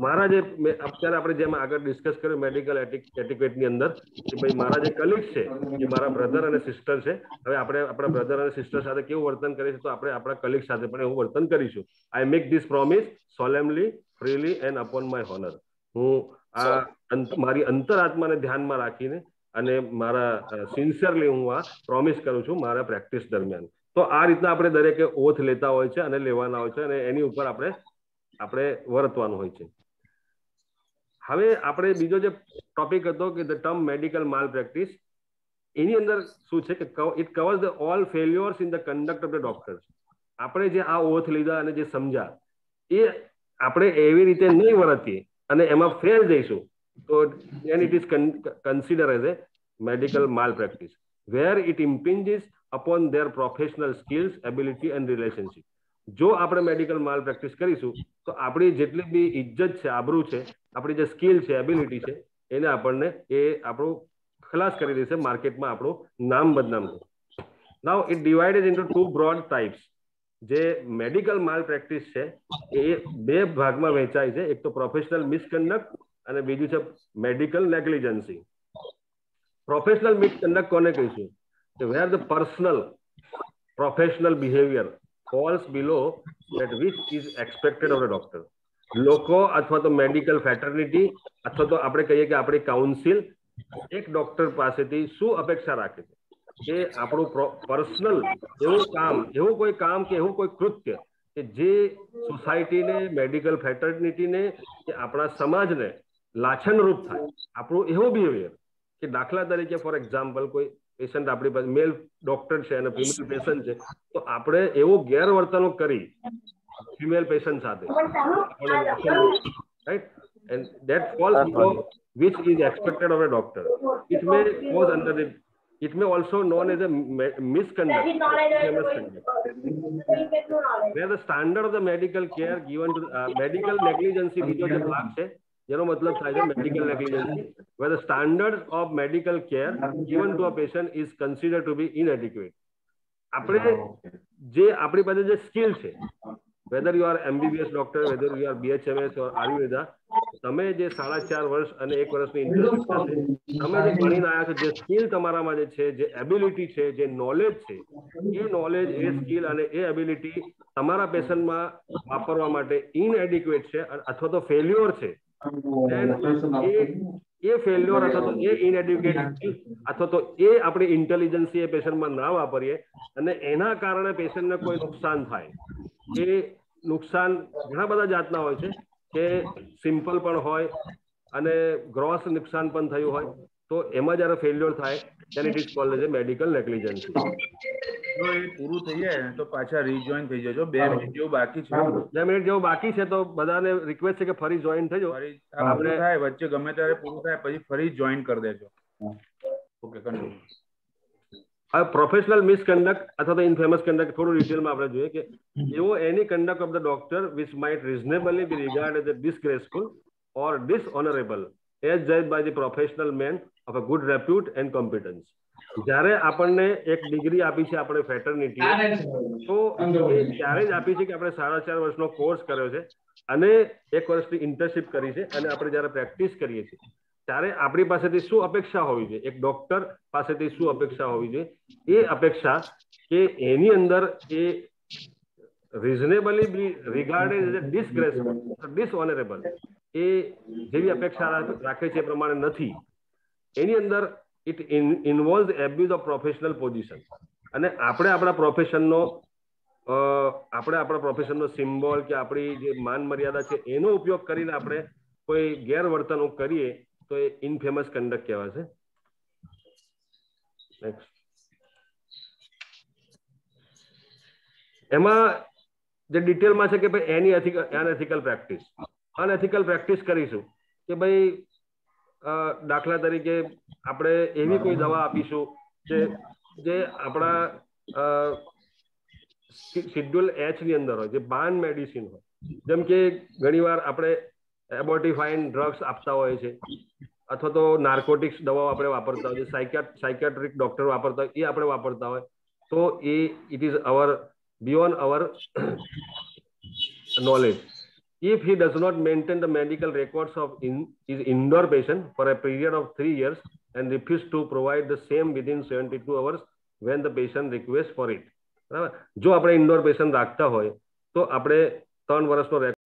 મારા જે અત્યારે આપણે જેમ આગળ ડિસ્કસ કર્યું મેડિકલ એટિક્વેટની અંદર કે ભાઈ મારા જે કલીગ્સ છે એ મારા બ્રધર અને સિસ્ટર છે. હવે આપણે આપણા બ્રધર અને સિસ્ટર સાથે કેવું વર્તન કરીશું તો આપણે આપણા કલીગ સાથે પણ એવું વર્તન કરીશું. I make this promise solemnly freely and upon my honour. હું આ મારી અંતરાત્માને ધ્યાનમાં રાખીને અને મારા સિન્સિયરલી હું આ પ્રોમિસ કરું છું મારા પ્રેક્ટિસ દરમિયાન. તો આ રીતના આપણે દરેકે ઓથ લેતા હોય છે અને લેવાના હોય છે અને એની ઉપર આપણે વર્તવાનું હોય છે. હવે આપણે બીજો જે ટોપિક હતો કે the term medical malpractice, એની અંદર શું છે કે it covers the all failures in the conduct of the doctors. આપણે જે આ ઓથ લીધા અને જે સમજ્યા એ આપણે એવી રીતે નહીં વર્તીએ અને એમાં ફેલ જઈશું તો then it is considered as a medical malpractice where it impinges upon their professional skills, ability and relationship. જો આપણે મેડિકલ માલ પ્રેક્ટિસ કરીશું તો આપણી જેટલી બી ઇજ્જત છે, આબરૂ છે, આપણી જે સ્કિલ છે, એબિલિટી છે એને આપણને એ આપણું ખલાસ કરી દેશે, માર્કેટમાં આપણું નામ બદનામ થશે. Now it divided into two broad types. જે મેડિકલ માલ પ્રેક્ટિસ છે એ બે ભાગમાં વહેંચાય છે. એક તો પ્રોફેશનલ મિસકન્ડક્ટ અને બીજું છે મેડિકલ નેગ્લિજન્સી. પ્રોફેશનલ મિસકન્ડક્ટ કોને કહીશું? Where the personal professional behaviour falls below that which is expected of a doctor. લોકો અથવા તો મેડિકલ ફેટર્નિટી અથવા તો આપણે કહીએ કે આપણી કાઉન્સિલ એક ડોક્ટર પાસેથી શું અપેક્ષા રાખે છે કે આપણું પર્સનલ એવું કોઈ કામ કે એવું કોઈ કૃત્ય કે જે સોસાયટીને, મેડિકલ ફેટર્નિટીને કે આપણા સમાજને લાછનરૂપ થાય, આપણું એવું બિહેવિયર કે દાખલા તરીકે ફોર એક્ઝામ્પલ કોઈ પેશન્ટ આપણી પાસે મેલ ડોક્ટર છે અને ફિમેલ પેશન્ટ છે તો આપણે એવું ગેરવર્તણૂક કરી ફિમેલ પેશન્ટ સાથે right and that false below which is expected of a doctor. It may cause under the it may also known as a misconduct, where the standard of the medical care given to medical negligence બીજો જે ભાગ છે જેનો મતલબ થાય છે medical negligence, where the standard of medical care given to a patient is considered to be inadequate. આપણે જે આપણી પાસે જે સ્કિલ છે, whether you are MBBS doctor, whether you are BHMS or Ayurveda, તમે જે 4.5 વર્ષ અને 1 વર્ષની ઇન્ટર્નશિપ સાથે તમે જે ભણીને આવ્યા છો, જે સ્કિલ તમારામાં જે છે, જે એબિલિટી છે, જે નોલેજ છે, એ નોલેજ, એ સ્કિલ અને એ એબિલિટી તમારા પેશન્ટમાં વાપરવા માટે ઇનએડિક્વેટ છે અથવા તો ફેલ્યોર છે, એ ફેલ્યોર અથવા તો એ ઇનએડ્યુકેટ અથવા તો એ આપણી ઇન્ટેલિજન્સી એ પેશન્ટમાં ના વાપરીએ અને એના કારણે પેશન્ટને કોઈ નુકસાન થાય. એ નુકસાન ઘણા બધા જાતના હોય છે કે સિમ્પલ પણ હોય અને ગ્રોસ નુકસાન પણ થયું હોય. તો એમાં જયારે ફેલ્યોર થાય then it is called as a medical negligence. જો એ પૂરું થઈ જાય તો પાછા રીજોઈન થઈ જજો. 2 મિનિટ જેવું બાકી છે. 2 મિનિટ જેવું બાકી છે તો બધાને રિક્વેસ્ટ છે કે ફરી જોઈન થજો. આપણે થાય વચ્ચે ગમે ત્યારે પૂરું થાય પછી ફરી જોઈન કરી દેજો. Okay continue. હવે પ્રોફેશનલ મિસકન્ડક્ટ અથવા તો ઇનફેમસ કન્ડક્ટ થોડું ડિટેલમાં આપણે જોઈએ કે એવો એની conduct of the doctor which might reasonably be regard as disgraceful or dishonourable as judged by the professional men of a good repute and competence. જ્યારે આપણને એક ડિગ્રી આપી છે આપણે ફેટર્નિટી તો ત્યારે જ આપી છે કે આપણે 4.5 વર્ષનો કોર્સ કર્યો છે અને 1 વર્ષની ઇન્ટર્નશિપ કરી છે અને આપણે જ્યારે પ્રેક્ટિસ કરીએ છીએ ત્યારે આપણી પાસેથી શું અપેક્ષા હોવી જોઈએ, એક ડોક્ટર પાસેથી શું અપેક્ષા હોવી જોઈએ, એ અપેક્ષા કે એની અંદર એ રિઝનેબલી બી રિગાર્ડેડ એઝ અ ડિસગ્રેસફુલ, ડિસઓનરેબલ એ જેવી અપેક્ષા રાખે છે એ પ્રમાણે નથી. એની અંદર it involve abuse of professional position અને આપણે આપણા પ્રોફેશનનો સિમ્બોલ કે આપણી જે માન મર્યાદા છે એનો ઉપયોગ કરીને આપણે કોઈ ગેરવર્તણૂક કરીએ તો એ ઇનફેમસ કન્ડક્ટ કહેવાશે. નેક્સ્ટ એમાં જે ડિટેલમાં છે કે ભાઈ એની અનએથિકલ પ્રેક્ટિસ, અનએથિકલ પ્રેક્ટિસ કરીશું કે ભાઈ દાખલા તરીકે આપણે એવી કોઈ દવા આપીશું જે આપણા શેડ્યુલ H ની અંદર હોય, જે બાન મેડિસિન હોય, જેમ કે ઘણીવાર આપણે એબોર્ટિફાઇન ડ્રગ્સ આપતા હોય છે, અથવા તો નાર્કોટિક્સ દવાઓ આપણે વાપરતા હોય છે, સાયકિયાટ્રિક ડોક્ટર વાપરતા હોય, એ આપણે વાપરતા હોય, તો it is beyond our knowledge. If he does not maintain the medical records of his indoor patient for a period of 3 years and refuse to provide the same within 72 hours when the patient requests for it. બરાબર? જો આપણે ઇન્ડોર પેશન્ટ રાખતા હોય તો આપણે 3 વર્ષનો રેકોર્ડ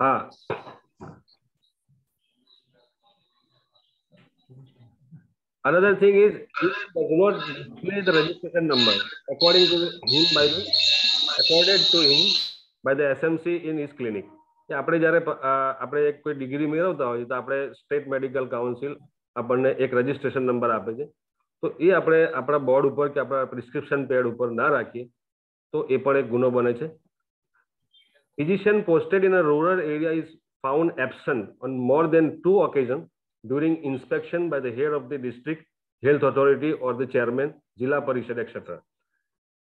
હા. Another thing is, he does not display the registration number according to him accorded to him by the SMC in his clinic. કે આપણે જ્યારે આપણે એક કોઈ ડિગ્રી મેળવતા હોય તો આપણે સ્ટેટ મેડિકલ કાઉન્સિલ આપણને એક રજિસ્ટ્રેશન નંબર આપે છે, તો એ આપણે આપણા બોર્ડ ઉપર કે આપણા પ્રિસ્ક્રિપ્શન પેડ ઉપર ના રાખીએ તો એ પણ એક ગુનો બને છે. Physician posted in a rural area is found absent on more than 2 occasions during inspection by the head of the district health authority or the chairman, જિલ્લા પરિષદ etc.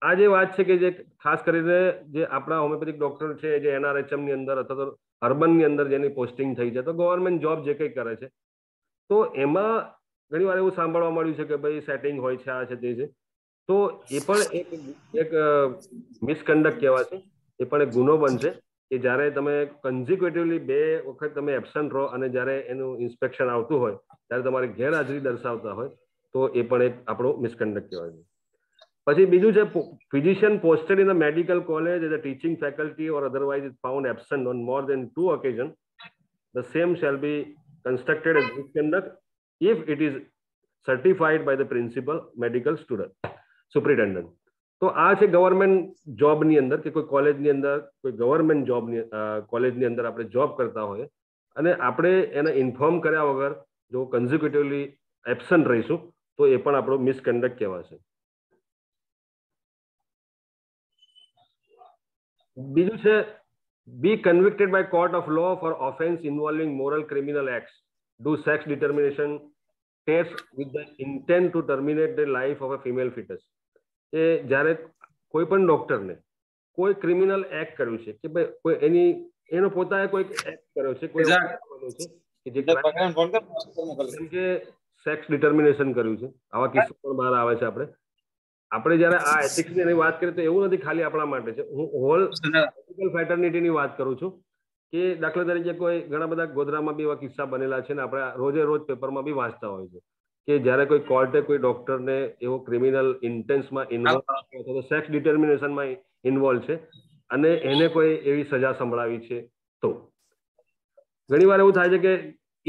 આ જે વાત છે કે જે ખાસ કરીને જે આપણા હોમિયોપેથિક ડોક્ટર છે જે NRHM ની અંદર અથવા તો અર્બન ની અંદર જેની પોસ્ટિંગ થઈ છે, તો ગવર્મેન્ટ જોબ જે કંઈ કરે છે, તો એમાં ઘણીવાર એવું સાંભળવા મળ્યું છે કે ભાઈ સેટિંગ હોય છે, આ છે તે છે, તો એ પણ એક મિસકન્ડક્ટ કહેવાશે, એ પણ એક ગુનો બનશે કે જ્યારે તમે કન્ઝિક્યુટિવલી 2 વખત તમે એબસન્ટ રહો અને જ્યારે એનું ઇન્સ્પેક્શન આવતું હોય ત્યારે તમારી ગેરહાજરી દર્શાવતા હોય તો એ પણ એક આપણો મિસકન્ડક્ટ કહેવાય છે. પછી બીજું છે, physician posted in a medical college as a teaching faculty or otherwise is found absent on more than 2 occasions, the same shall be constructed as misconduct if it is certified by the principal medical student superintendent. તો આ છે ગવર્મેન્ટ જોબની અંદર કે કોઈ કોલેજની અંદર, કોઈ ગવર્મેન્ટ જોબની કોલેજની અંદર આપણે જોબ કરતા હોય અને આપણે એને ઇન્ફોર્મ કર્યા વગર જો કન્ઝિક્યુટિવલી એબસન્ટ રહીશું તો એ પણ આપણો મિસકન્ડક્ટ કહેવાશે. બીજું છે, be convicted by court of law for offense involving moral criminal acts, do sex determination tests with the intent to terminate the life of a female fetus. એ જ્યારે કોઈ પણ ડોક્ટરને કોઈ ક્રિમિનલ એક્ટ કર્યું છે કે ભાઈ કોઈ એનો પોતાએ કોઈ એક્ટ કર્યો છે, કોઈ કે સેક્સ ડિટર્મિનેશન કર્યું છે, આવા કિસ્સા પણ બહાર આવે છે. આપણે જ્યારે આ એથિક્સની વાત કરીએ તો એવું નથી ખાલી આપણા માટે છે, હું હોલ એથિકલ ફેટર્નિટીની વાત કરું છું કે દાખલા તરીકે કોઈ ઘણા બધા ગોધરામાં બી એવા કિસ્સા બનેલા છે ને આપણે રોજે રોજ પેપરમાં બી વાંચતા હોય છે કે જ્યારે કોઈ કોર્ટે કોઈ ડોક્ટરને એવો ક્રિમિનલ ઇન્ટેન્સમાં ઇન્વોલ્વ અથવા તો સેક્સ ડિટર્મિનેશનમાં ઇન્વોલ્વ છે અને એને કોઈ એવી સજા સંભળાવી છે, તો ઘણીવાર એવું થાય છે કે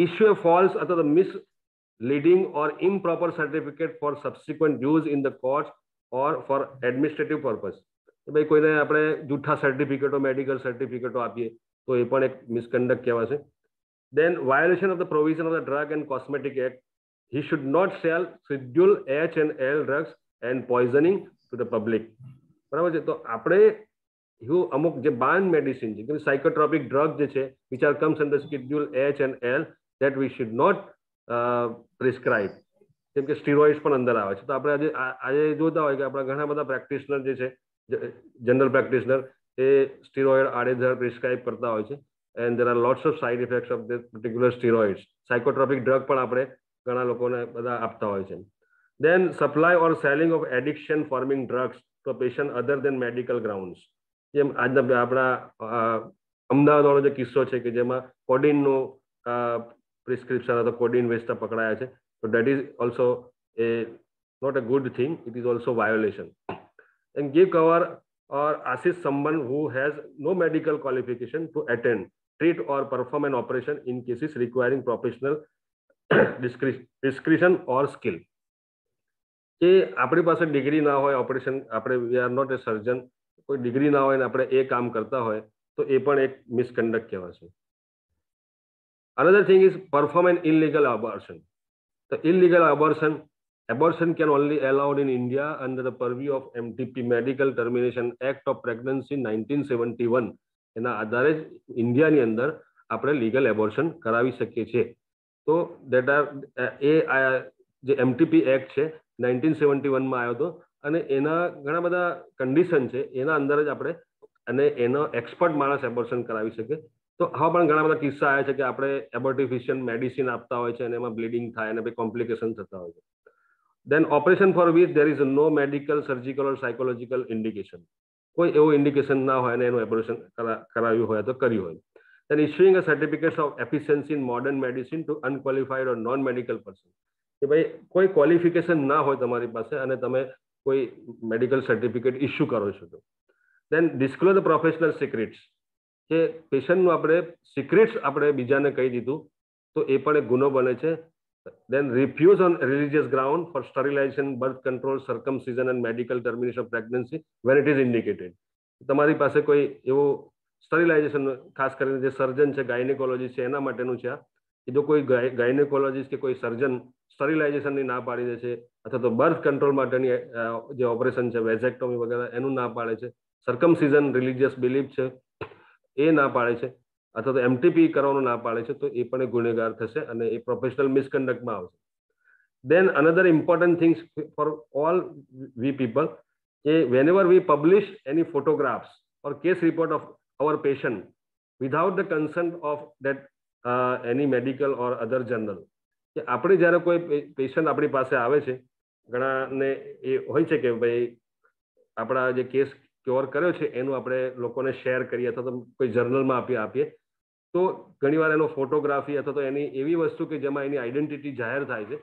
ઇસ્યુ એ ફોલ્સ અથવા તો misleading or improper certificate for subsequent use in the courts or for administrative purpose. ભાઈ કોઈને આપણે જૂઠા સર્ટિફિકેટો, મેડિકલ સર્ટિફિકેટો આપીએ તો એ પણ એક મિસકન્ડક્ટ કહેવાશે. Then violation of the provision of the Drug and Cosmetic Act, he should not sell Schedule H and L drugs and poisoning to the public. બરાબર છે, તો આપણે અમુક જે બાન મેડિસિન છે, સાયકોટ્રોપિક ડ્રગ જે છે which are comes under Schedule H and L that we should not prescribe. જેમ કે સ્ટીરોઇડ્સ પણ અંદર આવે છે, તો આપણે આજે જોતા હોય કે આપણા ઘણા બધા પ્રેક્ટિશનર જે છે, જનરલ પ્રેક્ટિશનર, એ સ્ટીરોઇડ આડેધડ પ્રિસ્ક્રાઇબ કરતા હોય છે and there are lots of side effects of this particular steroids. Psychotropic drug પણ આપણે ઘણા લોકોને બધા આપતા હોય છે. Then supply or selling of addiction forming drugs to a patient other than medical grounds. જેમ આજના આપણા અમદાવાદ વાળો જે કિસ્સો છે કે જેમાં કોડિનનું પ્રિસ્ક્રિપ્શન અથવા કોડિન વેચતા પકડાયા છે, તો that is also a not a good thing, it is also violation. And give cover or assist someone who has no medical qualification to attend, treat or perform an operation in cases requiring professional discretion or skill. કે આપણી પાસે ડિગ્રી ના હોય, ઓપરેશન આપણે વી આર નોટ એ સર્જન, કોઈ ડિગ્રી ના હોય ને આપણે એ કામ કરતા હોય તો એ પણ એક મિસકન્ડક્ટ કહેવાશે. Another thing is perform an illegal abortion. The illegal abortion can only allowed in India under the purview of MTP, Medical Termination Act of Pregnancy 1971. એના આધારે ઇન્ડિયાની અંદર આપણે લીગલ એબોર્શન કરાવી શકીએ છીએ. તો દેટ આર એ જે MTP એક્ટ છે 1971 માં આવ્યો હતો અને એના ઘણા બધા કન્ડિશન છે, એના અંદર જ આપણે અને એનો એક્સપર્ટ માણસ એબોર્શન કરાવી શકે. તો આવા પણ ઘણા બધા કિસ્સા આવ્યા છે કે આપણે એબોર્ટિફિશિયન મેડિસિન આપતા હોય છે અને એમાં બ્લીડિંગ થાય અને પછી કોમ્પ્લિકેશન થતા હોય છે. Then operation for which there is no medical, surgical or psychological indication. કોઈ એવું ઇન્ડિકેશન ના હોય અને એનું એબોર્શન કરાવ્યું હોય તો કર્યું હોય. Then issuing a certificate of efficiency in modern medicine to unqualified or non-medical person. કે ભાઈ કોઈ ક્વોલિફિકેશન ના હોય તમારી પાસે અને તમે કોઈ મેડિકલ સર્ટિફિકેટ ઇસ્યુ કરો છો તો. Then disclose the professional secrets. કે પેશન્ટનું આપણે સિક્રેટ્સ આપણે બીજાને કહી દીધું તો એ પણ એક ગુનો બને છે. Then refuse on religious ground for sterilization, birth control, circumcision and medical termination of pregnancy when it is indicated. તમારી પાસે કોઈ એવું સ્ટરીલાઇઝેશન, ખાસ કરીને જે સર્જન છે, ગાયનેકોલોજીસ્ટ છે, એના માટેનું છે. કે જો કોઈ ગાયનેકોલોજીસ્ટ કે કોઈ સર્જન સ્ટરીલાઇઝેશનની ના પાડી દે છે અથવા તો બર્થ કંટ્રોલ માટેની જે ઓપરેશન છે, વેઝેક્ટોમી વગેરે એનું ના પાડે છે, સર્કમસિઝન રિલિજિયસ બિલીફ છે એ ના પાડે છે અથવા તો MTP કરવાનું ના પાડે છે, તો એ પણ એક ગુનેગાર થશે અને એ પ્રોફેશનલ મિસકન્ડક્ટમાં આવશે. Then another important thing for all we people, કે whenever we publish any photographs or case report of our patient without the consent of that any medical or other journal, કે આપણે જ્યારે કોઈ પેશન્ટ આપણી પાસે આવે છે, ઘણાને એ હોય છે કે ભાઈ આપણા જે કેસ ક્યોર કર્યો છે એનું આપણે લોકોને શેર કરીએ અથવા તો કોઈ જર્નલમાં આપીએ તો ઘણીવાર એનો ફોટોગ્રાફી અથવા તો એની એવી વસ્તુ કે જેમાં એની આઈડેન્ટિટી જાહેર થાય છે,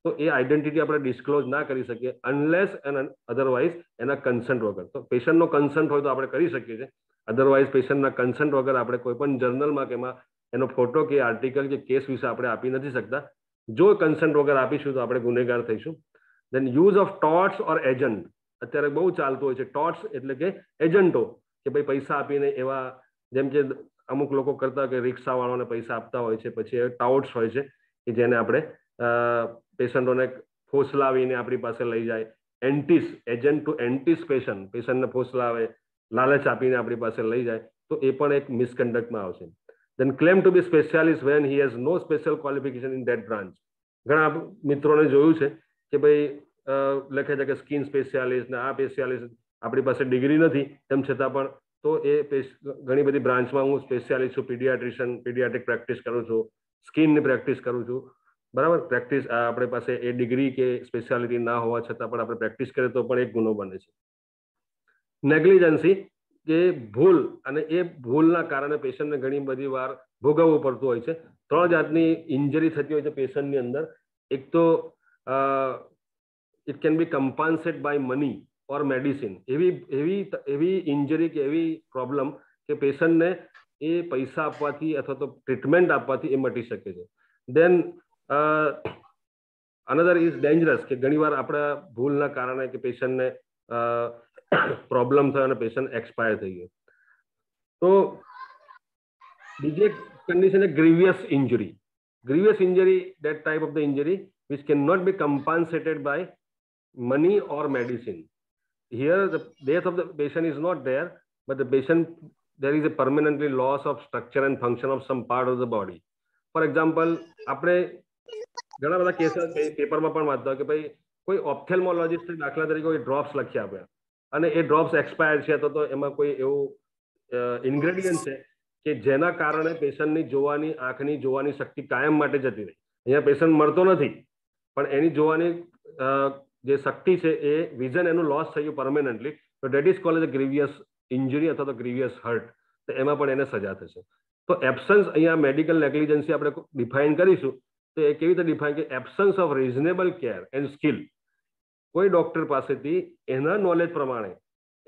તો એ આઈડેન્ટિટી આપણે ડિસ્ક્લોઝ ના કરી શકીએ અનલેસ એન્ડ અધરવાઇઝ એના કન્સન્ટ વગર. તો પેશન્ટનો કન્સન્ટ હોય તો આપણે કરી શકીએ છીએ, અધરવાઇઝ પેશન્ટના કન્સન્ટ વગર આપણે કોઈ પણ જર્નલમાં કે એમાં એનો ફોટો કે આર્ટિકલ કે કેસ વિશે આપણે આપી નથી શકતા. જો કન્સન્ટ વગર આપીશું તો આપણે ગુનેગાર થઈશું. Then use of touts or agent. અત્યારે બહુ ચાલતું હોય છે ટોટ્સ એટલે કે એજન્ટો, કે ભાઈ પૈસા આપીને એવા જેમ કે અમુક લોકો કરતા કે રિક્ષાવાળાને પૈસા આપતા હોય છે, પછી એ ટાઉટ્સ હોય છે કે જેને આપણે પેશન્ટોને ફોસલાવીને આપણી પાસે લઈ જાય. એન્ટીસ, એજન્ટ ટુ એન્ટીસ પેશન્ટ, પેશન્ટને ફોસલાવે, લાલચ આપીને આપણી પાસે લઈ જાય, તો એ પણ એક મિસકન્ડક્ટમાં આવશે. Then claim to be specialist when he has no special qualification in that branch. ઘણા મિત્રોને જોયું છે કે ભાઈ લખે છે કે સ્કિન સ્પેશિયાલિસ્ટ ને આ સ્પેશિયાલિસ્ટ, આપણી પાસે ડિગ્રી નથી તેમ છતાં પણ તો એ ઘણી બધી બ્રાન્ચમાં હું સ્પેશિયાલિસ્ટ છું, પીડિયાટ્રિક પ્રેક્ટિસ કરું છું, સ્કિનની પ્રેક્ટિસ કરું છું, બરાબર. પ્રેક્ટિસ આપણી પાસે એ ડિગ્રી કે સ્પેશિયાલિટી ના હોવા છતાં પણ આપણે પ્રેક્ટિસ કરીએ તો પણ એક ગુનો બને છે. નેગ્લિજન્સી, કે ભૂલ, અને એ ભૂલના કારણે પેશન્ટને ઘણી બધી વાર ભોગવવું પડતું હોય છે. 3 જાતની ઇન્જરી થતી હોય છે પેશન્ટની અંદર. એક તો it can be compensate by money or medicine. એવી ઇન્જરી કે એવી પ્રોબ્લેમ કે પેશન્ટને એ પૈસા આપવાથી અથવા તો ટ્રીટમેન્ટ આપવાથી એ મટી શકે છે. દેન અનધર ઇઝ ડેન્જરસ, કે ઘણીવાર આપણા ભૂલના કારણે કે પેશન્ટને પ્રોબ્લેમ થયો અને પેશન્ટ એક્સપાયર થઈ ગયો. તો બીજી એક કન્ડિશન છે grievous injury. Grievous injury, that type of the injury which cannot be compensated by money or medicine. Here the death of the patient is not there, but the patient, there is a permanently loss of structure and function of some part of the body. For example, આપણે ઘણા બધા કેસ પેપરમાં પણ વાંચતા હોય કે ભાઈ કોઈ ઓપ્થેલ્મોલોજીસ્ટ દાખલા તરીકે કોઈ ડ્રોપ્સ લખી આપે અને એ ડ્રોપ્સ એક્સપાયર છે, તો એમાં કોઈ એવું ઇન્ગ્રેડિયન્ટ છે કે જેના કારણે પેશન્ટની જોવાની, આંખની જોવાની શક્તિ કાયમ માટે જતી રહી. અહીંયા પેશન્ટ મળતો નથી પણ એની જોવાની જે શક્તિ છે એ વિઝન એનું લોસ થયું પરમેનન્ટલી, તો that is cold as grievous injury અથવા તો ગ્રીવિયસ હર્ટ. તો એમાં પણ એને સજા થશે. તો એબ્સન્સ અહીંયા મેડિકલ નેગ્લિજન્સી આપણે ડિફાઇન કરીશું તો એ કેવી રીતે ડિફાઇન કે absence of reasonable care and skill. કોઈ ડોક્ટર પાસેથી એના નોલેજ પ્રમાણે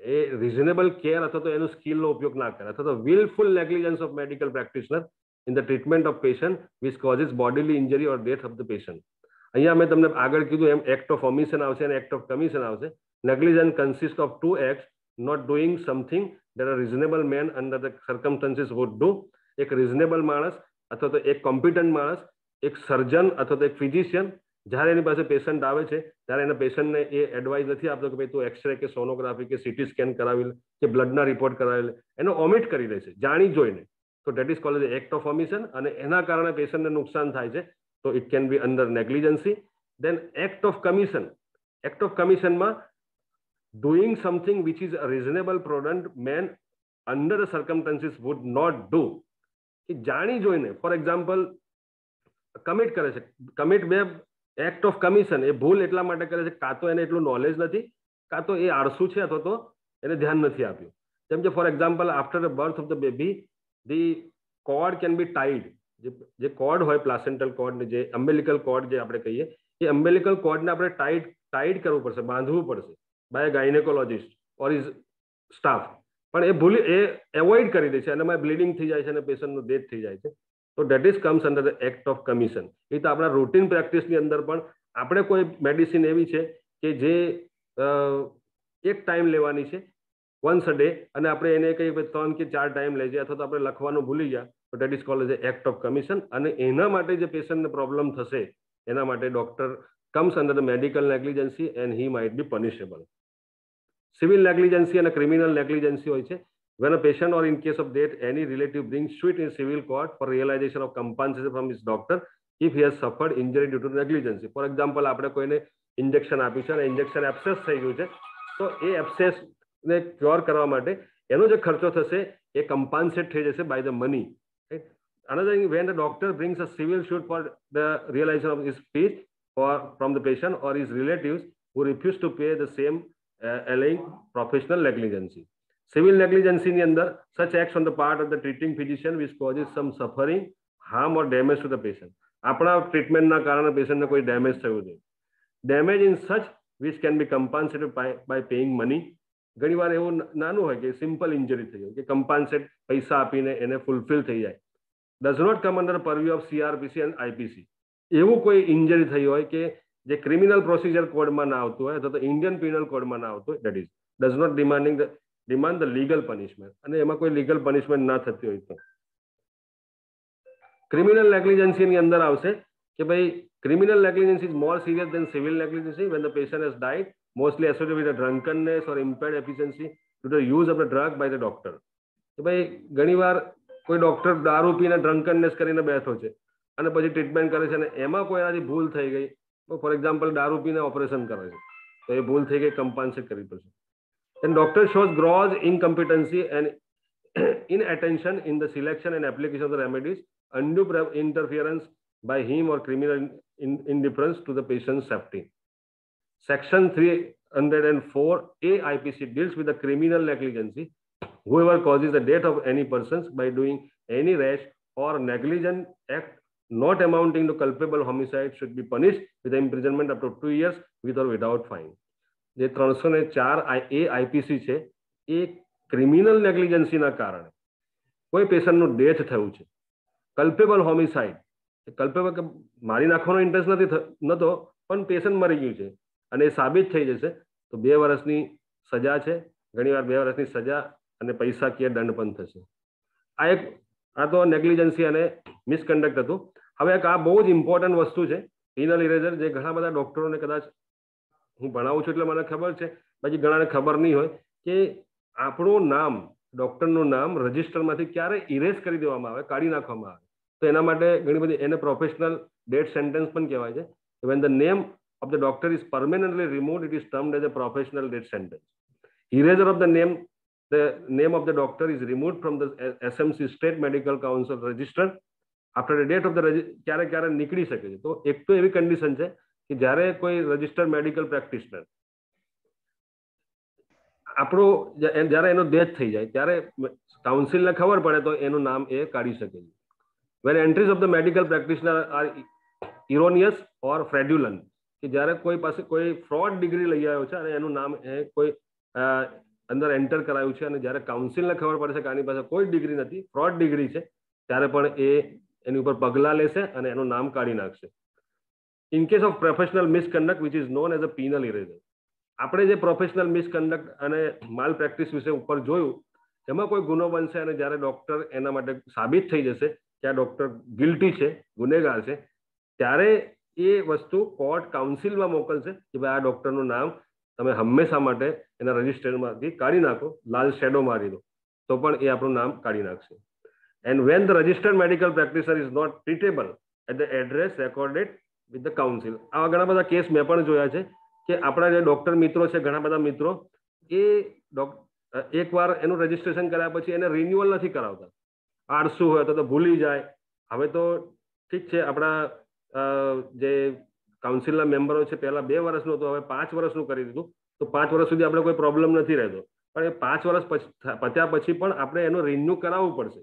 એ રિઝનેબલ કેર અથવા તો એનું સ્કિલનો ઉપયોગ ના કરે અથવા તો wilful negligence of medical practitioner in the treatment of patient which causes bodily injury or death of the patient. અહીંયા મેં તમને આગળ કીધું એમ એક્ટ ઓફ ઓમિશન આવશે અને એક્ટ ઓફ કમિશન આવશે. Negligence consist of 2 acts, not doing something that a reasonable man under the circumstances would do. એક રિઝનેબલ માણસ અથવા તો એક કોમ્પિટન્ટ માણસ, એક સર્જન અથવા તો એક ફિઝિશિયન જ્યારે એની પાસે પેશન્ટ આવે છે ત્યારે એના પેશન્ટને એ એડવાઇસ નથી આપતો કે ભાઈ તું એક્સરે કે સોનોગ્રાફી કે સીટી સ્કેન કરાવી લે કે બ્લડના રિપોર્ટ કરાવી લે, એનો ઓમિટ કરી દે છે જાણી જોઈને. તો that is called act of omission અને એના કારણે પેશન્ટને નુકસાન થાય છે. તો it can be under negligency. Then act of commission. Act of કમિશનમાં doing something which is a reasonable prudent man under the circumstances would not do. કે જાણી જોઈને ફોર એક્ઝામ્પલ કમિટ કરે છે. કમિટ બે એક્ટ ઓફ કમિશન એ ભૂલ એટલા માટે કરે છે કાં તો એને એટલું નોલેજ નથી કાં તો એ આળસુ છે અથવા તો એને ધ્યાન નથી આપ્યું. જેમ કે for example after the birth of the baby the cord can be tied. જે કોર્ડ હોય પ્લાસેન્ટલ કોર્ડ જે અમ્બેલિકલ કોર્ડ જે આપણે કહીએ એ અમ્બેલિકલ કોર્ડને આપણે ટાઈડ કરવું પડશે, બાંધવું પડશે by a gynaecologist or is staff. પણ એ ભૂલી એ એવોઇડ કરી દે છે અને એમાં બ્લીડિંગ થઈ જાય છે અને પેશન્ટનું ડેથ થઈ જાય છે. તો that is comes under the act of commission. એ તો આપણા રૂટીન પ્રેક્ટિસની અંદર પણ આપણે કોઈ મેડિસિન એવી છે કે જે એક ટાઈમ લેવાની છે વન્સ અ ડે અને આપણે એને કઈ 3 કે 4 ટાઈમ લઈ જાય અથવા તો આપણે લખવાનું ભૂલી ગયા તો that is cold as act of commission. અને એના માટે જે પેશન્ટને પ્રોબ્લેમ થશે એના માટે doctor comes under the medical negligence and he might be punishable. Civil negligence and a criminal negligence હોય છે when a patient or in case of death any relative brings suit in civil court for realization of compensation from his doctor if he has suffered injury due to negligence. For example આપણે કોઈને ઇન્જેક્શન આપ્યું છે અને ઇન્જેક્શન એબ્સેસ થઈ ગયું છે તો એ એબ્સેસ ને ક્યોર કરવા માટે એનો જે ખર્ચો થશે એ કમ્પન્સેટ થઈ જશે by the money. Another thing, when the doctor brings a civil suit for the realization of his fees from the patient or his relatives who refuse to pay the same allaying professional negligence. Civil negligence ની અંદર such acts on the part of the treating physician which causes some suffering, harm or damage to the patient. આપણા ટ્રીટમેન્ટના કારણે પેશન્ટને કોઈ ડેમેજ થયું છે. Damage in such which can be compensated by paying money. ઘણીવાર એવું નાનું હોય કે સિમ્પલ ઇન્જરી થઈ હોય કે કમ્પન્સેટ પૈસા આપીને એને ફૂલફિલ થઈ જાય. Does not come under the purview of CRPC and IPC. એવું કોઈ ઇન્જરી થઈ હોય કે જે ક્રિમિનલ પ્રોસિજર કોડમાં ના આવતું હોય અથવા તો ઇન્ડિયન પિનલ કોડમાં ના આવતું હોય, that is does not demand the legal punishment. અને એમાં કોઈ લીગલ પનિશમેન્ટ ના થતી હોય તો ક્રિમિનલ નેગ્લિજન્સીની અંદર આવશે કે ભાઈ criminal negligence is more serious than civil negligency when the patient has died mostly associated with a drunkenness or impaired efficiency due to the use of the drug by the doctor. કે ભાઈ ઘણીવાર કોઈ ડોક્ટર દારૂ પીને ડ્રંકનનેસ કરીને બેઠો છે અને પછી ટ્રીટમેન્ટ કરે છે અને એમાં કોઈ એનાથી ભૂલ થઈ ગઈ. ફોર એક્ઝામ્પલ દારૂ પીને ઓપરેશન કરે છે તો એ ભૂલ થઈ ગઈ, કમ્પન્સેટ કરવી પડશે. And doctor shows gross incompetency and inattention in the selection and application of the remedies, undue interference by him or criminal indifference to the patient's safety. Section 304A IPC deals with the criminal negligence. Whoever causes the death of any persons by doing any rash or negligent act not amounting to culpable homicide should be punished with imprisonment up to 2 years with or without fine. જે 304A IPC છે એ ક્રિમિનલ નેગ્લિજન્સીના કારણે કોઈ પેશન્ટનું ડેથ થયું છે, કલ્પેબલ હોમિસાઇડ, કલ્પેબલ કે મારી નાખવાનો ઇન્ટરેસ્ટ નતો પણ પેશન્ટ મરી ગયું છે અને એ સાબિત થઈ જશે તો 2 વર્ષની સજા છે, ઘણીવાર 2 વર્ષની સજા અને પૈસાકીય દંડ પણ થશે. આ તો નેગ્લિજન્સી અને મિસકન્ડક્ટ હતું. હવે એક આ બહુ જ ઇમ્પોર્ટન્ટ વસ્તુ છે પિનલ ઇરેઝર, જે ઘણા બધા ડોક્ટરોને કદાચ હું ભણાવું છું એટલે મને ખબર છે, બાકી ઘણાને ખબર નહીં હોય કે આપણું નામ, ડોક્ટરનું નામ રજિસ્ટરમાંથી ક્યારે ઇરેઝ કરી દેવામાં આવે, કાઢી નાખવામાં આવે. તો એના માટે ઘણી બધી એને પ્રોફેશનલ ડેથ સેન્ટેન્સ પણ કહેવાય છે. When the name of the doctor is permanently removed it is termed as a professional death sentence. Erasure of the name of the doctor is removed from the SMC State Medical Council register after the date of the ક્યારે નીકળી શકે છે. તો એક તો એવી કન્ડિશન છે કે જ્યારે કોઈ રજિસ્ટર્ડ મેડિકલ પ્રેક્ટિશનર આપણો જ્યારે એનો ડેથ થઈ જાય ત્યારે કાઉન્સિલને ખબર પડે તો એનું નામ એ કાઢી શકે છે. When entries of the medical practitioner are erroneous or fraudulent, કે જ્યારે કોઈ પાસે કોઈ ફ્રોડ ડિગ્રી લઈ આવ્યો છે અને એનું નામ એ કોઈ અંદર એન્ટર કરાયું છે, અને જ્યારે કાઉન્સિલને ખબર પડશે કે આની પાસે કોઈ ડિગ્રી નથી, ફ્રોડ ડિગ્રી છે, ત્યારે પણ એ એની ઉપર પગલાં લેશે અને એનું નામ કાઢી નાખશે. In case of professional misconduct which is known as a penal erasure, આપણે જે પ્રોફેશનલ મિસકન્ડક્ટ અને માલ પ્રેક્ટિસ વિશે ઉપર જોયું, એમાં કોઈ ગુનો બનશે અને જ્યારે ડોક્ટર એના માટે સાબિત થઈ જશે કે આ ડોક્ટર ગિલ્ટી છે, ગુનેગાર છે, ત્યારે એ વસ્તુ કોર્ટ કાઉન્સિલમાં મોકલશે કે ભાઈ આ ડોક્ટરનું નામ તમે હંમેશા માટે એના રજિસ્ટરમાંથી કાઢી નાખો, લાલ શેડો મારી દો, તો પણ એ આપણું નામ કાઢી નાખશે. And when the registered medical practitioner is not treatable at the address recorded with the council. આવા ઘણા બધા કેસ મેં પણ જોયા છે કે આપણા જે ડોક્ટર મિત્રો છે, ઘણા બધા મિત્રો, એ એકવાર એનું રજીસ્ટ્રેશન કર્યા પછી એને રિન્યુઅલ નથી કરાવતા. આળસુ હોય તો ભૂલી જાય. હવે તો ઠીક છે, આપણા જે કાઉન્સિલના મેમ્બરો છે પહેલા 2 વર્ષનું હતું, હવે 5 વર્ષનું કરી દીધું, તો 5 વર્ષ સુધી આપણે કોઈ પ્રોબ્લેમ નથી રહેતો. પણ એ 5 વર્ષ પત્યા પછી પણ આપણે એનું રિન્યુ કરાવવું પડશે,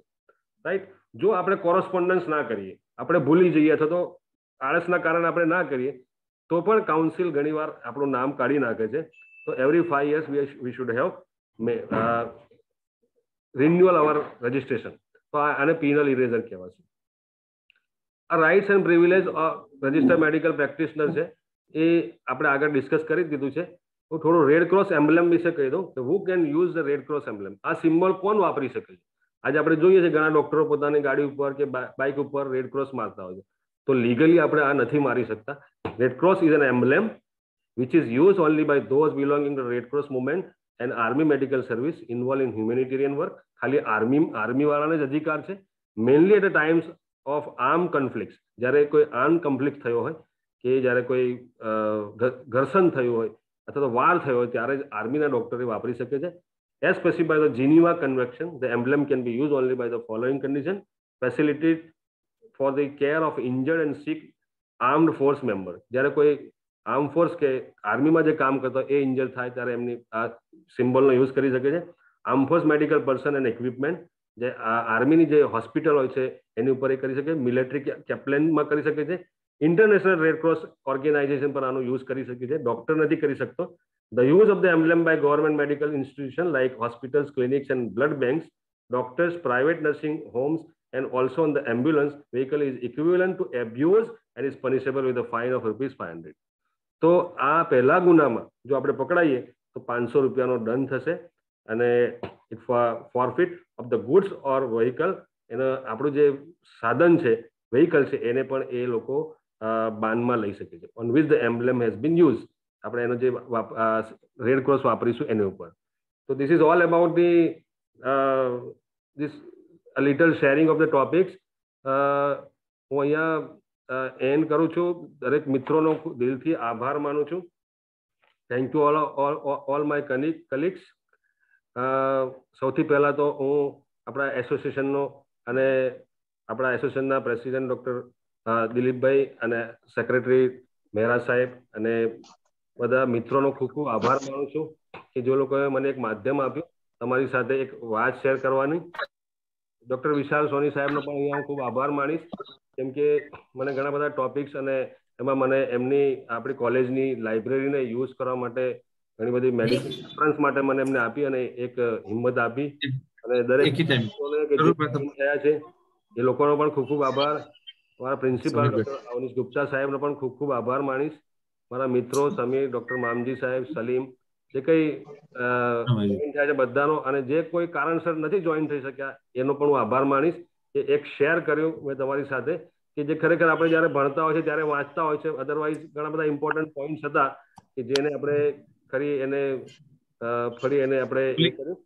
રાઈટ? જો આપણે કોરસ્પોન્ડન્સ ના કરીએ, આપણે ભૂલી જઈએ અથવા તો આળસના કારણે આપણે ના કરીએ, તો પણ કાઉન્સિલ ઘણીવાર આપણું નામ કાઢી નાખે છે. તો every 5 years we should have renewal our registration. તો આને પીનલ ઇરેઝર કહેવાશે. આ rights and privilege registered medical practitioner છે, એ આપણે આગળ ડિસ્કસ કરી દીધું છે. હું થોડું રેડ ક્રોસ એમ્બ્લેમ વિશે કહી દઉં કે who can use the red cross emblem. આ સિમ્બોલ કોણ વાપરી શકે છે? આજે આપણે જોઈએ છીએ ઘણા ડોક્ટરો પોતાની ગાડી ઉપર કે બાઇક ઉપર રેડ ક્રોસ મારતા હોય છે. તો લીગલી આપણે આ નથી મારી શકતા. Red cross is an emblem which is used only by those belonging to the Red Cross movement and Army Medical Service involved in humanitarian work. ખાલી આર્મી વાળાને જ અધિકાર છે. Mainly at times of arm conflict, જ્યારે કોઈ આર્મ કન્ફ્લિક્ટ થયો હોય કે જ્યારે કોઈ ઘર્ષણ થયું હોય અથવા તો વાર થયો હોય, ત્યારે જ આર્મીના ડોક્ટરે વાપરી શકે છે. As specified by the Geneva convention, the emblem can be use only by the following condition: facilitated for the care of injured and sick armed force member. જ્યારે કોઈ આર્મ ફોર્સ કે આર્મીમાં જે કામ કરતો એ ઇન્જર થાય ત્યારે એમની આ સિમ્બોલનો યુઝ કરી શકે છે. Arm force medical person and equipment, જે આર્મીની જે હોસ્પિટલ હોય છે એની ઉપર એ કરી શકે. મિલિટરી કેપ્લેનમાં કરી શકે છે. ઇન્ટરનેશનલ રેડ ક્રોસ ઓર્ગેનાઇઝેશન પર આનો યુઝ કરી શકે છે. ડોક્ટર નથી કરી શકતો. The use of the emblem by government medical institution like hospitals, clinics and blood banks, doctors, private nursing homes, and also on the ambulance vehicle is equivalent to abuse and is punishable with a fine of ₹500. તો આ પહેલા ગુનામાં જો આપણે પકડાઈએ તો ₹500નો દંડ થશે અને forfeit of the goods or vehicle, એનો આપણું જે સાધન છે, વ્હીકલ છે, એને પણ એ લોકો બાનમાં લઈ શકે છે. On which the emblem has been use, આપણે એનો જે રેડ ક્રોસ વાપરીશું એની ઉપર. તો this is all about the this a little sharing of the topics. હું અહીંયા એન્ડ કરું છું. દરેક મિત્રોનો દિલથી આભાર માનું છું. Thank you all my colleagues. સૌથી પહેલા તો હું આપણા એસોસિએશનનો અને આપણા એસોસિએશનના પ્રેસિડેન્ટ ડૉક્ટર દિલીપભાઈ અને સેક્રેટરી મહેરા સાહેબ અને બધા મિત્રોનો ખૂબ ખૂબ આભાર માનું છું કે જે લોકોએ મને એક માધ્યમ આપ્યું તમારી સાથે એક વાત શેર કરવાની. ડૉક્ટર વિશાલ સોની સાહેબનો પણ અહીંયા હું ખૂબ આભાર માનીશ, કેમ કે મને ઘણા બધા ટોપિક્સ અને એમાં મને એમની આપણી કોલેજની લાઇબ્રેરીને યુઝ કરવા માટે ઘણી બધી મેડિકલ રેફરન્સ માટે મને એમને આપી અને એક હિંમત આપી. અને દરેક મિત્રોને કે જે થયા છે એ લોકોનો પણ ખૂબ ખૂબ આભાર. મારા પ્રિન્સિપાલ ડૉક્ટર અવનીશ ગુપ્તા સાહેબનો પણ ખૂબ ખૂબ આભાર માનીશ. મારા મિત્રો સમીર, ડૉક્ટર મામજી સાહેબ, સલીમ, જે કંઈ જોઈન થયા છે બધાનો, અને જે કોઈ કારણસર નથી જોઈન થઈ શક્યા એનો પણ હું આભાર માનીશ કે એક શેર કર્યું મેં તમારી સાથે, કે જે ખરેખર આપણે જ્યારે ભણતા હોય છે ત્યારે વાંચતા હોય છે, અદરવાઇઝ ઘણા બધા ઇમ્પોર્ટન્ટ પોઈન્ટ્સ હતા કે જેને આપણે ફરી એને આપણે એ કર્યું.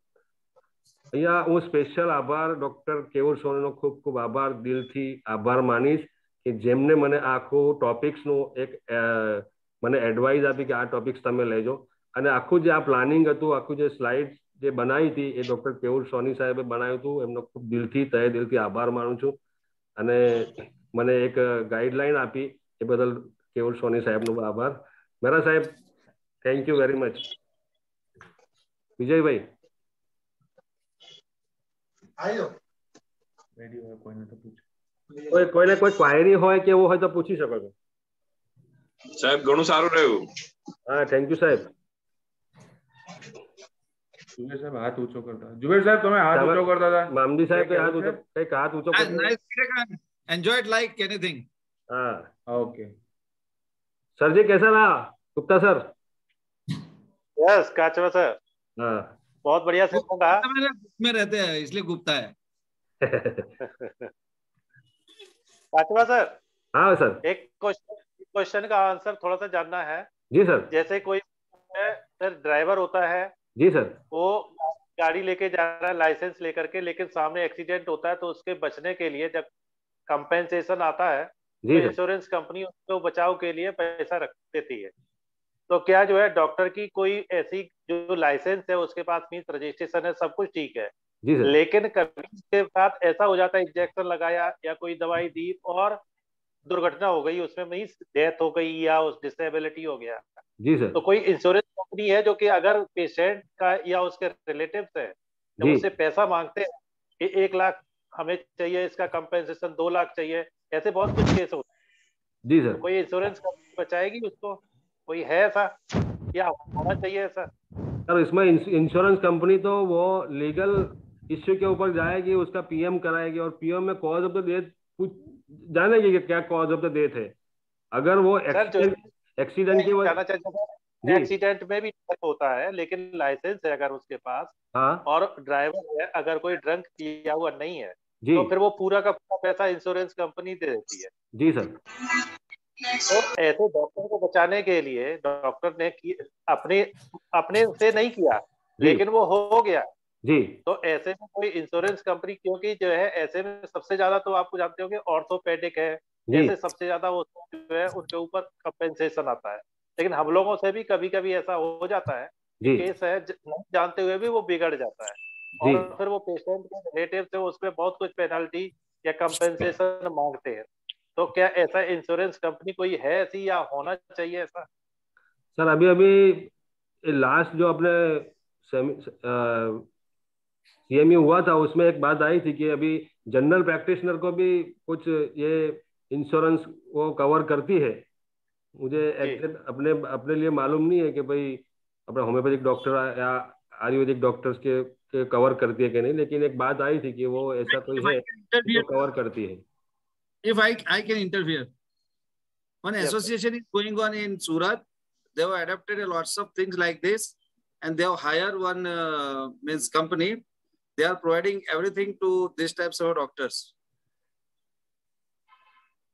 અહીંયા હું સ્પેશિયલ આભાર ડૉક્ટર કેવુર સોનીનો ખૂબ ખૂબ આભાર, દિલથી આભાર માનીશ કે જેમને મને આખું ટોપિક્સનું એક મને એડવાઇસ આપી કે આ ટોપિક્સ તમે લેજો. અને આખું જે આ પ્લાનિંગ હતું, આખું જે સ્લાઇડ જે બનાવી હતી એ ડૉક્ટર કેવુર સોની સાહેબે બનાવ્યું હતું. એમનો ખૂબ દિલથી તહે દિલથી આભાર માનું છું. અને મને એક ગાઈડલાઈન આપી એ બદલ કેવુર સોની સાહેબનો આભાર. મેરા સાહેબ, thank you very much. Vijaybhai. Ready હોય કોઈને તો પૂછો. કોઈને કોઈ ક્વાયરી હોય કે એવું હોય તો પૂછી શકો છો. સાહેબ ઘણું સારું રહ્યું. હા, થેન્ક યુ સાહેબ. જુબેર સાહેબ હાથ ઊંચો કરતા. જુબેર સાહેબ તમે હાથ ઊંચો કરતા હતા. મામદી સાહેબ હાથ ઊંચો, કઈક હાથ ઊંચો કરતા. Enjoy it like anything. हाँ ओके. सर जी कैसा रहा गुप्ता सर? यस काचवा सर, हाँ बहुत बढ़िया से होगा। में रहते हैं इसलिए गुप्ता है। काचवा सर, हाँ सर, एक क्वेश्चन का आंसर थोड़ा सा जानना है। जी सर। जैसे कोई सर ड्राइवर होता है, जी सर, वो गाड़ी लेके जा रहा है लाइसेंस लेकर के, लेकिन सामने एक्सीडेंट होता है तो उसके बचने के लिए जब कंपेंसेशन आता है तो इंश्योरेंस कंपनी उसको बचाव के लिए पैसा रख देती है। तो क्या जो है डॉक्टर की कोई ऐसी जो लाइसेंस है उसके पास मीन्स रजिस्ट्रेशन है, सब कुछ ठीक है, जी सर, लेकिन कभी उसके साथ ऐसा हो जाता है इंजेक्शन लगाया या कोई दवाई दी और दुर्घटना हो गई, उसमें मीन्स डेथ हो गई या उस डिसेबिलिटी हो गया, जी सर, तो कोई इंश्योरेंस कंपनी है जो कि अगर पेशेंट का या उसके रिलेटिव्स है तो उससे पैसा मांगते हैं कि 1 लाख हमें चाहिए, इसका कंपेंसेशन 2 लाख चाहिए, ऐसे बहुत कुछ केस होते हैं। जी सर, तो कोई इंश्योरेंस कंपनी बचाएगी उसको? कोई है ऐसा या होना चाहिए ऐसा? सर इसमें इंश्योरेंस कंपनी तो वो लीगल इश्यू के ऊपर जाएगी, उसका पीएम कराएगी और पीएम में कॉज ऑफ द डेथ कुछ जानेगी कि क्या कॉज ऑफ द डेथ है। अगर वो एक्सीडेंट की वजह, एक्सीडेंट में भी डेथ होता है लेकिन लाइसेंस है अगर उसके पास, हाँ, और ड्राइवर है अगर कोई ड्रंक किया हुआ नहीं है जी, तो फिर वो पूरा का पूरा पैसा इंश्योरेंस कंपनी दे देती है। जी सर। तो ऐसे डॉक्टर को बचाने के लिए डॉक्टर ने अपने से नहीं किया लेकिन वो हो गया जी, तो ऐसे में कोई इंश्योरेंस कंपनी, क्योंकि जो है ऐसे में सबसे ज्यादा तो आपको जानते होंगे ऑर्थोपेडिक है, ऐसे सबसे ज्यादा वो जो है उनके ऊपर कंपेंसेशन आता है। लेकिन हम लोगों से भी कभी कभी ऐसा हो जाता है कि केस है नहीं जानते हुए भी वो बिगड़ जाता है और फिर वो पेशेंट के रिलेटिव से उसमें बहुत कुछ पेनल्टी या कंपेंसेशन मांगते हैं। तो क्या ऐसा इंश्योरेंस कंपनी कोई है ऐसी या होना चाहिए ऐसा? सर अभी लास्ट जो अपने सीएमयू हुआ था उसमें एक बात आई थी कि अभी जनरल प्रैक्टिशनर को भी कुछ ये इंश्योरेंस वो कवर करती है। मुझे एग्जैक्ट अपने लिए मालूम नहीं है कि भाई अपने होम्योपैथिक डॉक्टर या आयुर्वेदिक डॉक्टर्स के कवर करती है कि नहीं, लेकिन एक बात आई थी कि वो ऐसा कोई है जो कवर करती है। If I can interfere, one association is going on in Surat. They have adapted a lots of things like this, and they have hired one means company. They are providing everything to these types of doctors.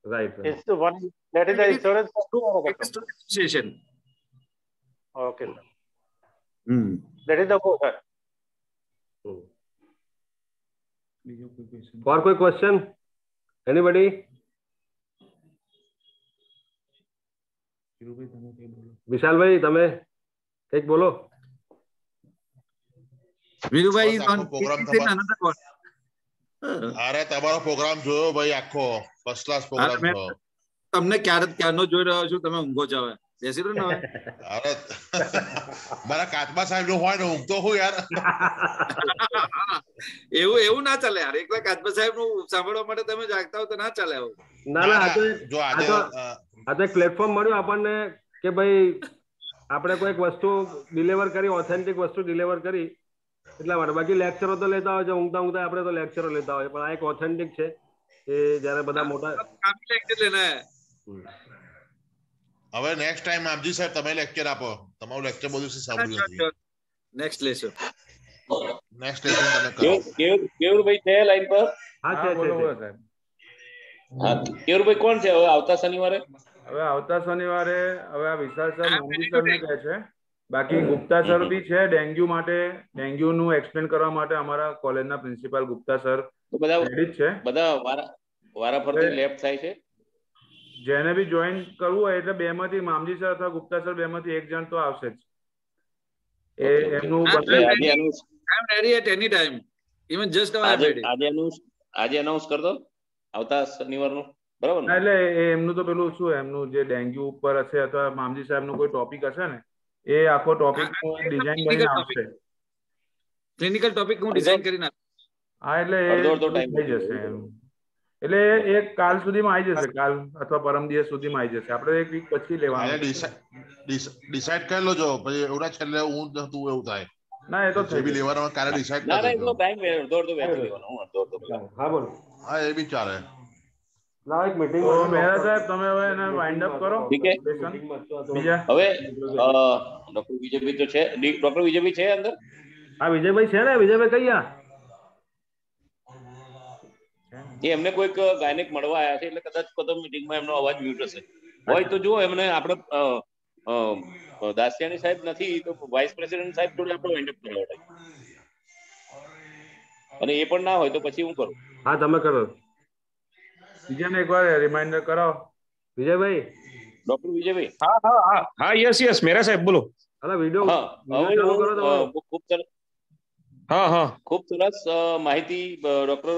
Right. It's the one that is the insurance association. Okay, sir. That is the quota. For कोई question? Anybody? विशाल भाई તમે કંઈક બોલો. Virubhai is on another one. અરે તમારો પ્રોગ્રામ જોયો ભાઈ, આખો ફર્સ્ટ ક્લાસ પ્રોગ્રામ હતો. તમને ક્યારનો જોઈ રહ્યો છું, તમે ઊંઘો છો હવે? બેસી રહો ને હવે. અરે મારા કાચબા સાહેબ નો હોય ને ઊંઘતો હું યાર. એવું ના ચાલે યાર, એકલા કાચબા સાહેબ નું સાંભળવા માટે તમે જાગતા હો તો ના ચાલે આવું. ના આ તો એક પ્લેટફોર્મ મળ્યું આપણને કે ભાઈ આપણે કોઈક વસ્તુ ડિલિવર કરી, ઓથેન્ટિક વસ્તુ ડિલિવર કરી એટલા માટે. બાકી લેક્ચરો તો લેતા હોય છે, ઊંઘતા આપણે તો લેક્ચરો લેતા હોય, પણ આ એક ઓથેન્ટિક છે કે જ્યારે બધા મોટા લેક્ચર લેના હે. હવે નેક્સ્ટ ટાઈમ આપજી સાહેબ તમે લેક્ચર આપો. તમારું લેક્ચર બધું સાંભળ્યું નથી. નેક્સ્ટ લેસન તમે કરો. કેવુરભાઈ છે લાઈન પર? હા છે સાહેબ. હા કેવુરભાઈ કોણ છે હવે આવતા શનિવારે? હવે આવતા શનિવારે હવે આ વિશાલ સર મોદી સર ને કહે છે, બાકી ગુપ્તા સર બી છે ડેન્ગ્યુ માટે, ડેન્ગ્યુ નું એક્સપ્લેન કરવા માટે અમારા કોલેજના પ્રિન્સિપાલ ગુપ્તા સર રેડી છે. બધા વારાફરતી લેફ્ટ થાય છે. જેને બી જોઈન કરવું હોય એટલે બે માંથી મામજી સર અથવા ગુપ્તા સર બે માંથી એક જણ તો આવશે જ. એ એમનું I am ready at any time, even just now I am ready. આજે અનાઉન્સ કર દો આવતા શનિવારનું, બરાબર ને? એટલે એમનું તો પેલું શું, એમનું જે ડેન્ગ્યુ ઉપર હશે અથવા મામજી સાહેબ નું કોઈ ટોપિક હશે ને, એ આખો ટોપિક ડિઝાઇન કરીને આવશે. ક્લિનિકલ ટોપિક હું ડિઝાઇન કરીને હા એટલે અડધો અડધો ટાઈમ થઈ જશે એમ. એટલે એક કાલ સુધીમાં આવી જશે, કાલ અથવા પરમ દિવસ સુધીમાં આવી જશે. આપણે એક વીક પછી લેવાનું. ડિસાઈડ કરી લો જો પછી એવડા છેલ્લે હું તું એવું થાય. ના એ તો જે બી લેવાનું કાલે ડિસાઈડ ના કરી ના દેજો. એટલો ટાઈમ અડધો અડધો વેચી લેવાનો, અડધો અડધો કલાક. હા બોલો. હા એ બી ચાલે. ના એક મીટિંગ તો મહેરા સાહેબ તમે હવે એને વાઇન્ડ અપ કરો. ઠીક છે. બીજા હવે ડોક્ટર વિજયભાઈ તો છે, ડોક્ટર વિજયભાઈ છે અંદર? હા વિજયભાઈ છે ને, વિજયભાઈ કઈ એ એમને કોઈક ગાયનેક મળવા આવ્યા છે એટલે કદાચ કદમ મીટિંગમાં એમનો અવાજ મ્યુટ હશે. હોય તો જુઓ એમને આપણે દાસિયાની સાહેબ નથી તો વાઇસ પ્રેસિડેન્ટ સાહેબ જોડે આપણે વાઇન્ડ અપ કરવા, અને એ પણ ના હોય તો પછી હું કરું? હા તમે કરો. બીજાને એકવાર રિમાઇન્ડર કરાવો. વિજયભાઈ. ડોક્ટર વિજયભાઈ. હા હા હા હા યસ યસ મેરા સાહેબ બોલો. અલા વિડિયો હા હવે ચાલુ કરો તમારો. ખૂબ સરસ. હા હા ખૂબ સરસ માહિતી ડોક્ટર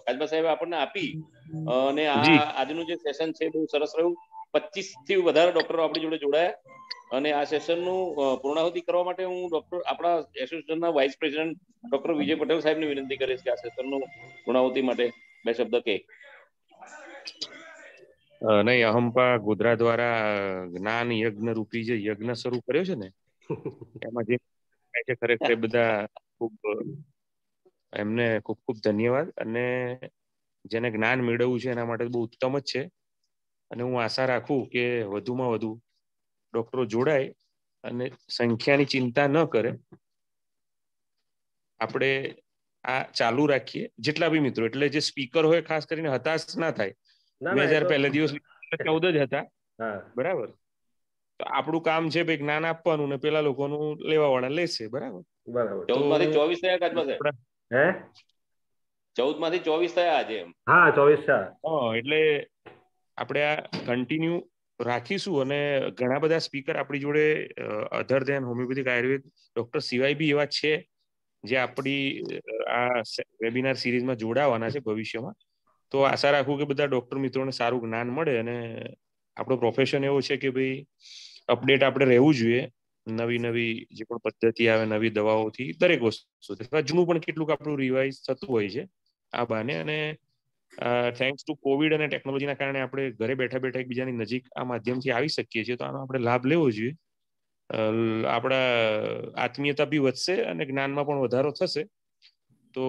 કાચબા સાહેબે આપણને આપી, અને જી આજનું જે સેશન છે બહુ સરસ રહ્યું. 25 થી વધારે ડોક્ટરો આપણી જોડે જોડાયા, અને આ સેશનનું પૂર્ણાહુતિ કરવા માટે હું આપણા એસોસિએશનના vice president doctor Vijay Patel સાહેબને વિનંતી કરીશ કે આ સેશનનું પૂર્ણાહુતિ માટે બે શબ્દ કહે. નહીં, અહંપા ગોધરા દ્વારા જ્ઞાન યજ્ઞ રૂપી જે યજ્ઞ શરૂ કર્યો છે ને, એમાં જે છે ખરેખર બધા ખૂબ એમને ખૂબ ખૂબ ધન્યવાદ. અને જેને જ્ઞાન મેળવવું છે એના માટે બહુ ઉત્તમ જ છે. અને હું આશા રાખું કે વધુમાં વધુ ડોક્ટરો જોડાય અને સંખ્યાની ચિંતા ન કરે. આપણે આ ચાલુ રાખીએ, જેટલા બી મિત્રો, એટલે જે સ્પીકર હોય ખાસ કરીને હતાશ ના થાય. ના ના 2000 પહેલા દિવસ 14 જ હતા, હા બરાબર. તો આપણું કામ છે ભાઈ જ્ઞાન આપવાનું, ને પેલા લોકોનું લેવા વાળા લેશે, બરાબર. બરાબર. 14 માંથી 24 થયા કાચબા સાહેબ? હે 14 માંથી 24 થયા આજે એમ? હા 24 એટલે આપણે આ કન્ટિન્યુ રાખીશું. અને ઘણા બધા સ્પીકર આપણી જોડે other than homeopathic Ayurveda doctor સિવાય બી એવા છે જે આપણી આ વેબિનાર સિરીઝમાં જોડાવાના છે ભવિષ્યમાં. તો આશા રાખું કે બધા ડોક્ટર મિત્રોને સારું જ્ઞાન મળે. અને આપણો પ્રોફેશન એવો છે કે ભાઈ અપડેટ આપણે રહેવું જોઈએ. નવી નવી જે પણ પદ્ધતિ આવે, નવી દવાઓથી, દરેક વસ્તુ જૂનું પણ કેટલુંક આપણું રિવાઇઝ થતું હોય છે આ બહાને. અને થેન્ક્સ ટુ કોવિડ અને ટેકનોલોજીના કારણે આપણે ઘરે બેઠા બેઠા એકબીજાની નજીક આ માધ્યમથી આવી શકીએ છીએ. તો આનો આપણે લાભ લેવો જોઈએ. આપણા આત્મીયતા બી વધશે અને જ્ઞાનમાં પણ વધારો થશે. તો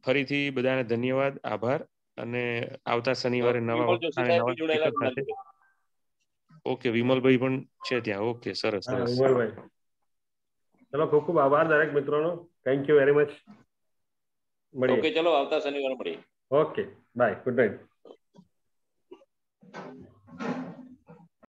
ફરીથી બધાને ધન્યવાદ, આભાર. અને આવતા શનિવારે નવા વિમલ વક્તા જોશી અને સાહેબ નવા બી સ્પીકર જોડાયેલા સાથે. છે. ઓકે, વિમલભાઈ પણ છે ત્યાં. ઓકે, સરસ હા સરસ. વિમલભાઈ. ચલો ખૂબ ખૂબ આભાર દરેક મિત્રોનો. Thank you very much. મળીએ. ઓકે ચલો આવતા શનિવારે મળીએ. Okay bye, good night.